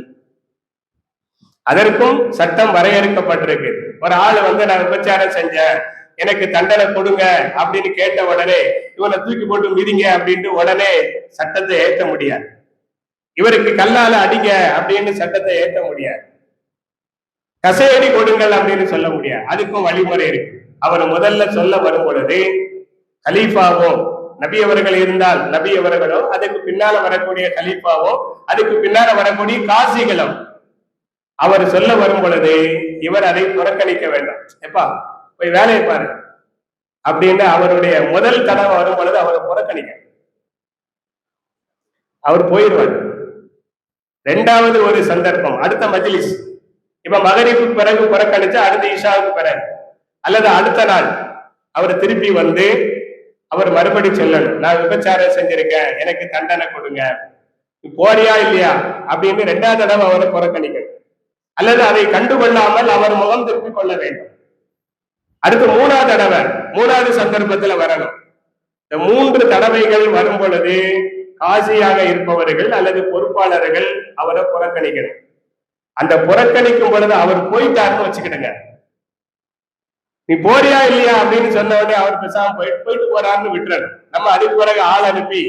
அதற்கும் சட்டம் வரையறுக்கப்பட்டிருக்கு. ஒரு ஆளு நான் விபச்சாரம் செஞ்சேன், எனக்கு தண்டனை கொடுங்க அப்படின்னு கேட்ட உடனே இவனை தூக்கி போட்டு மிதிங்க அப்படின்ட்டு உடனே சட்டத்தை ஏற்ற முடியாது. இவருக்கு கல்லால அடிங்க அப்படின்னு சட்டத்தை ஏற்ற முடியாது. கசையடி கொடுங்கள் அப்படின்னு சொல்ல முடியாது. அதுக்கும் வழிமுறை இருக்கு. அவர் முதல்ல சொல்ல வரும் பொழுது கலீஃபாவோ, நபி அவர்கள் இருந்தால் நபி அவர்களோ, அதுக்கு பின்னால வரக்கூடிய கலீஃபாவோ, அதுக்கு பின்னால வரக்கூடிய காசிகளும் அவர் சொல்ல வரும் பொழுது இவர் அதை புறக்கணிக்க வேண்டாம். எப்பா போய் வேலையை பாரு அப்படின்னு அவருடைய முதல் தடவை வரும் பொழுது அவரை புறக்கணிக்க, அவர் போயிடுவார். 2வது ஒரு சந்தர்ப்பம், அடுத்த மஜ்லிஸ், இப்ப மகரிபுக்கு பிறகு புறக்கணிச்சா அடுத்த இஷாவுக்கு பிறகு அல்லது அடுத்த நாள் அவர் திருப்பி அவர் மறுபடி சொல்லணும், நான் விபச்சாரம் செஞ்சிருக்கேன், எனக்கு தண்டனை கொடுங்க, போறியா இல்லையா அப்படின்னு 2வது தடவை அவரை புறக்கணிக்கணும். அல்லது அதை கண்டுகொள்ளாமல் அவர் முகம் திருப்பிக் கொள்ள வேண்டும். அடுத்து 3வது தடவை, 3வது சந்தர்ப்பத்துல வரணும். இந்த 3 தடவைகள் வரும் பொழுது காசியாக இருப்பவர்கள் அல்லது பொறுப்பாளர்கள் அவரை புறக்கணிக்கணும். அந்த புறக்கணிக்கும் பொழுது அவர் போயிட்டாருன்னு வச்சுக்கிடுங்க, நீ போறியா இல்லையா அப்படின்னு சொன்ன உடனே அவர் பேசாம போயிட்டு போறாருன்னு விட்டுறணும். நம்ம அதுக்கு பிறகு ஆள் அனுப்பி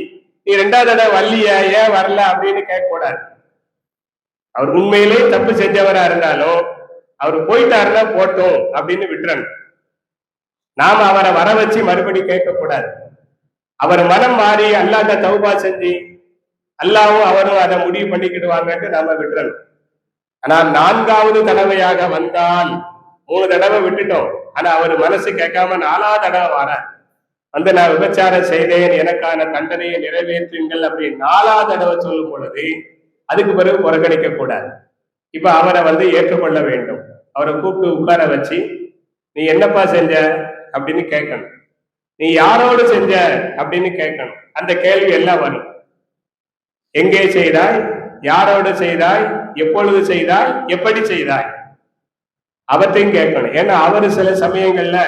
நீ 2வது தடவை வரலையா, ஏன் வரல அப்படின்னு கேட்க கூடாது. அவர் உண்மையிலே தப்பு செஞ்சவரா இருந்தாலும் அவர் போயிட்டாருன்னா போட்டோம் அப்படின்னு விட்டுறணும். நாம அவரை வர வச்சு மறுபடி கேட்க கூடாது. அவர் மனம் மாறி அல்லாஹ்ட்ட தௌபா செஞ்சு அல்லாஹ்வும் அவரும் அதை முடிவு பண்ணிக்கிடுவாங்கன்ட்டு நாம விட்டுறணும். ஆனால் 4வது தடவையாக வந்தால், 3 தடவை விட்டுட்டோம், ஆனா அவர் மனசு கேட்காம 4வது தடவை வர நான் விபச்சாரம் செய்தேன், எனக்கான தண்டனையை நிறைவேற்றுங்கள் அப்படின்னு 4வது தடவை சொல்லும் பொழுது அதுக்கு பிறகு புறக்கணிக்க கூடாது. இப்ப அவரை ஏற்றுக்கொள்ள வேண்டும். அவரை கூப்பிட்டு உட்கார வச்சு நீ என்னப்பா செஞ்ச அப்படின்னு கேட்கணும், நீ யாரோடு செஞ்ச அப்படின்னு கேட்கணும். அந்த கேள்வி எல்லாம் வரும். எங்கே செய்தாய், யாரோடு செய்தாய், எப்பொழுது செய்தாய், எப்படி செய்தாய், அவற்றையும் கேட்கணும். ஏன்னா அவரு சில சமயங்கள்ல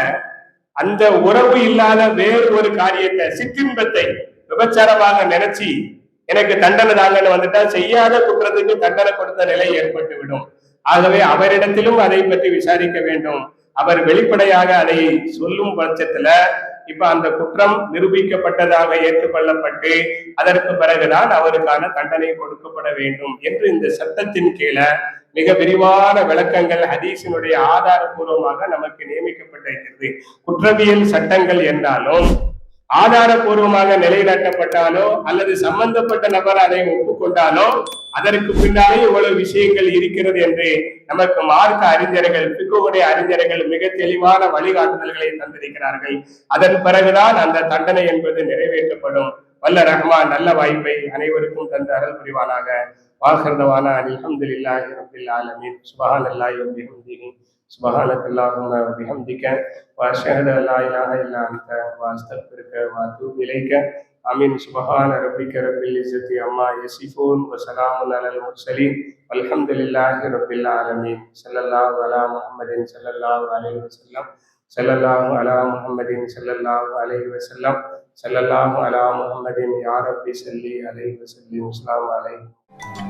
அந்த உறவு இல்லாத வேறு ஒரு காரியத்தை, சிற்றின்பத்தை விபச்சாரமாக நினைச்சு எனக்கு தண்டனை தாங்கன்னு வந்துட்டா செய்யாத குற்றத்துக்கு தண்டனை கொடுத்த நிலை ஏற்பட்டு விடும். ஆகவே அவரிடத்திலும் அதை பற்றி விசாரிக்க வேண்டும். அவர் வெளிப்படையாக அதை சொல்லும் பட்சத்துல இப்ப அந்த குற்றம் நிரூபிக்கப்பட்டதாக ஏற்றுக்கொள்ளப்பட்டு அதற்கு பிறகுதான் அவருக்கான தண்டனை கொடுக்கப்பட வேண்டும் என்று இந்த சட்டத்தின் கீழே மிக விரிவான விளக்கங்கள் ஹதீஸினுடைய ஆதாரபூர்வமாக நமக்கு நியமிக்கப்பட்டிருக்கிறது. குற்றவியல் சட்டங்கள் என்றாலும் ஆதாரபூர்வமாக நிலைநாட்டப்பட்டாலோ அல்லது சம்பந்தப்பட்ட நபர் அதை ஒப்புக்கொண்டாலோ அதற்கு பின்னாலே இவ்வளவு விஷயங்கள் இருக்கிறது என்று நமக்கு மார்க்க அறிஞர்கள், பிக்குடைய அறிஞர்கள் மிக தெளிவான வழிகாட்டுதல்களை தந்திருக்கிறார்கள். அதன் பிறகுதான் அந்த தண்டனை என்பது நிறைவேற்றப்படும். வல்ல ரஹ்மான் நல்ல வாய்ப்பை அனைவருக்கும் தந்து அருள் புரிவானாக. வாஹிர்தவானா அல்ஹம்துலில்லாஹி ரப்பில் ஆலமீன். சுப்ஹானல்லாஹி வ பிஹம்திஹி சுப்ஹானக அல்லாஹும்ம வ பிஹம்திக வ அஷ்ஹது அல்லா இலாஹா இல்லா அன்த வ அஸ்தக்ஃபிருக வ அதூபு இலைக. ஆமீன். சுப்ஹான ரப்பிக ரப்பில் இஸ்ஸத்தி அம்மா யசிஃபூன் வ ஸலாமுன் அலல் முர்ஸலீன் வல்ஹம்துலில்லாஹி ரப்பில் ஆலமீன். ஸல்லல்லாஹு அலா முஹம்மதின் ஸல்லல்லாஹு அலைஹி வஸல்லம். ஸல்லல்லாஹு அலா முஹம்மதின் ஸல்லல்லாஹு அலைஹி வஸல்லம். ஸல்லல்லாஹு அலா முஹம்மதின் யா ரப்பி ஸல்லி அலைஹி வஸல்லிம். அஸ்ஸலாமு அலைக்கும்.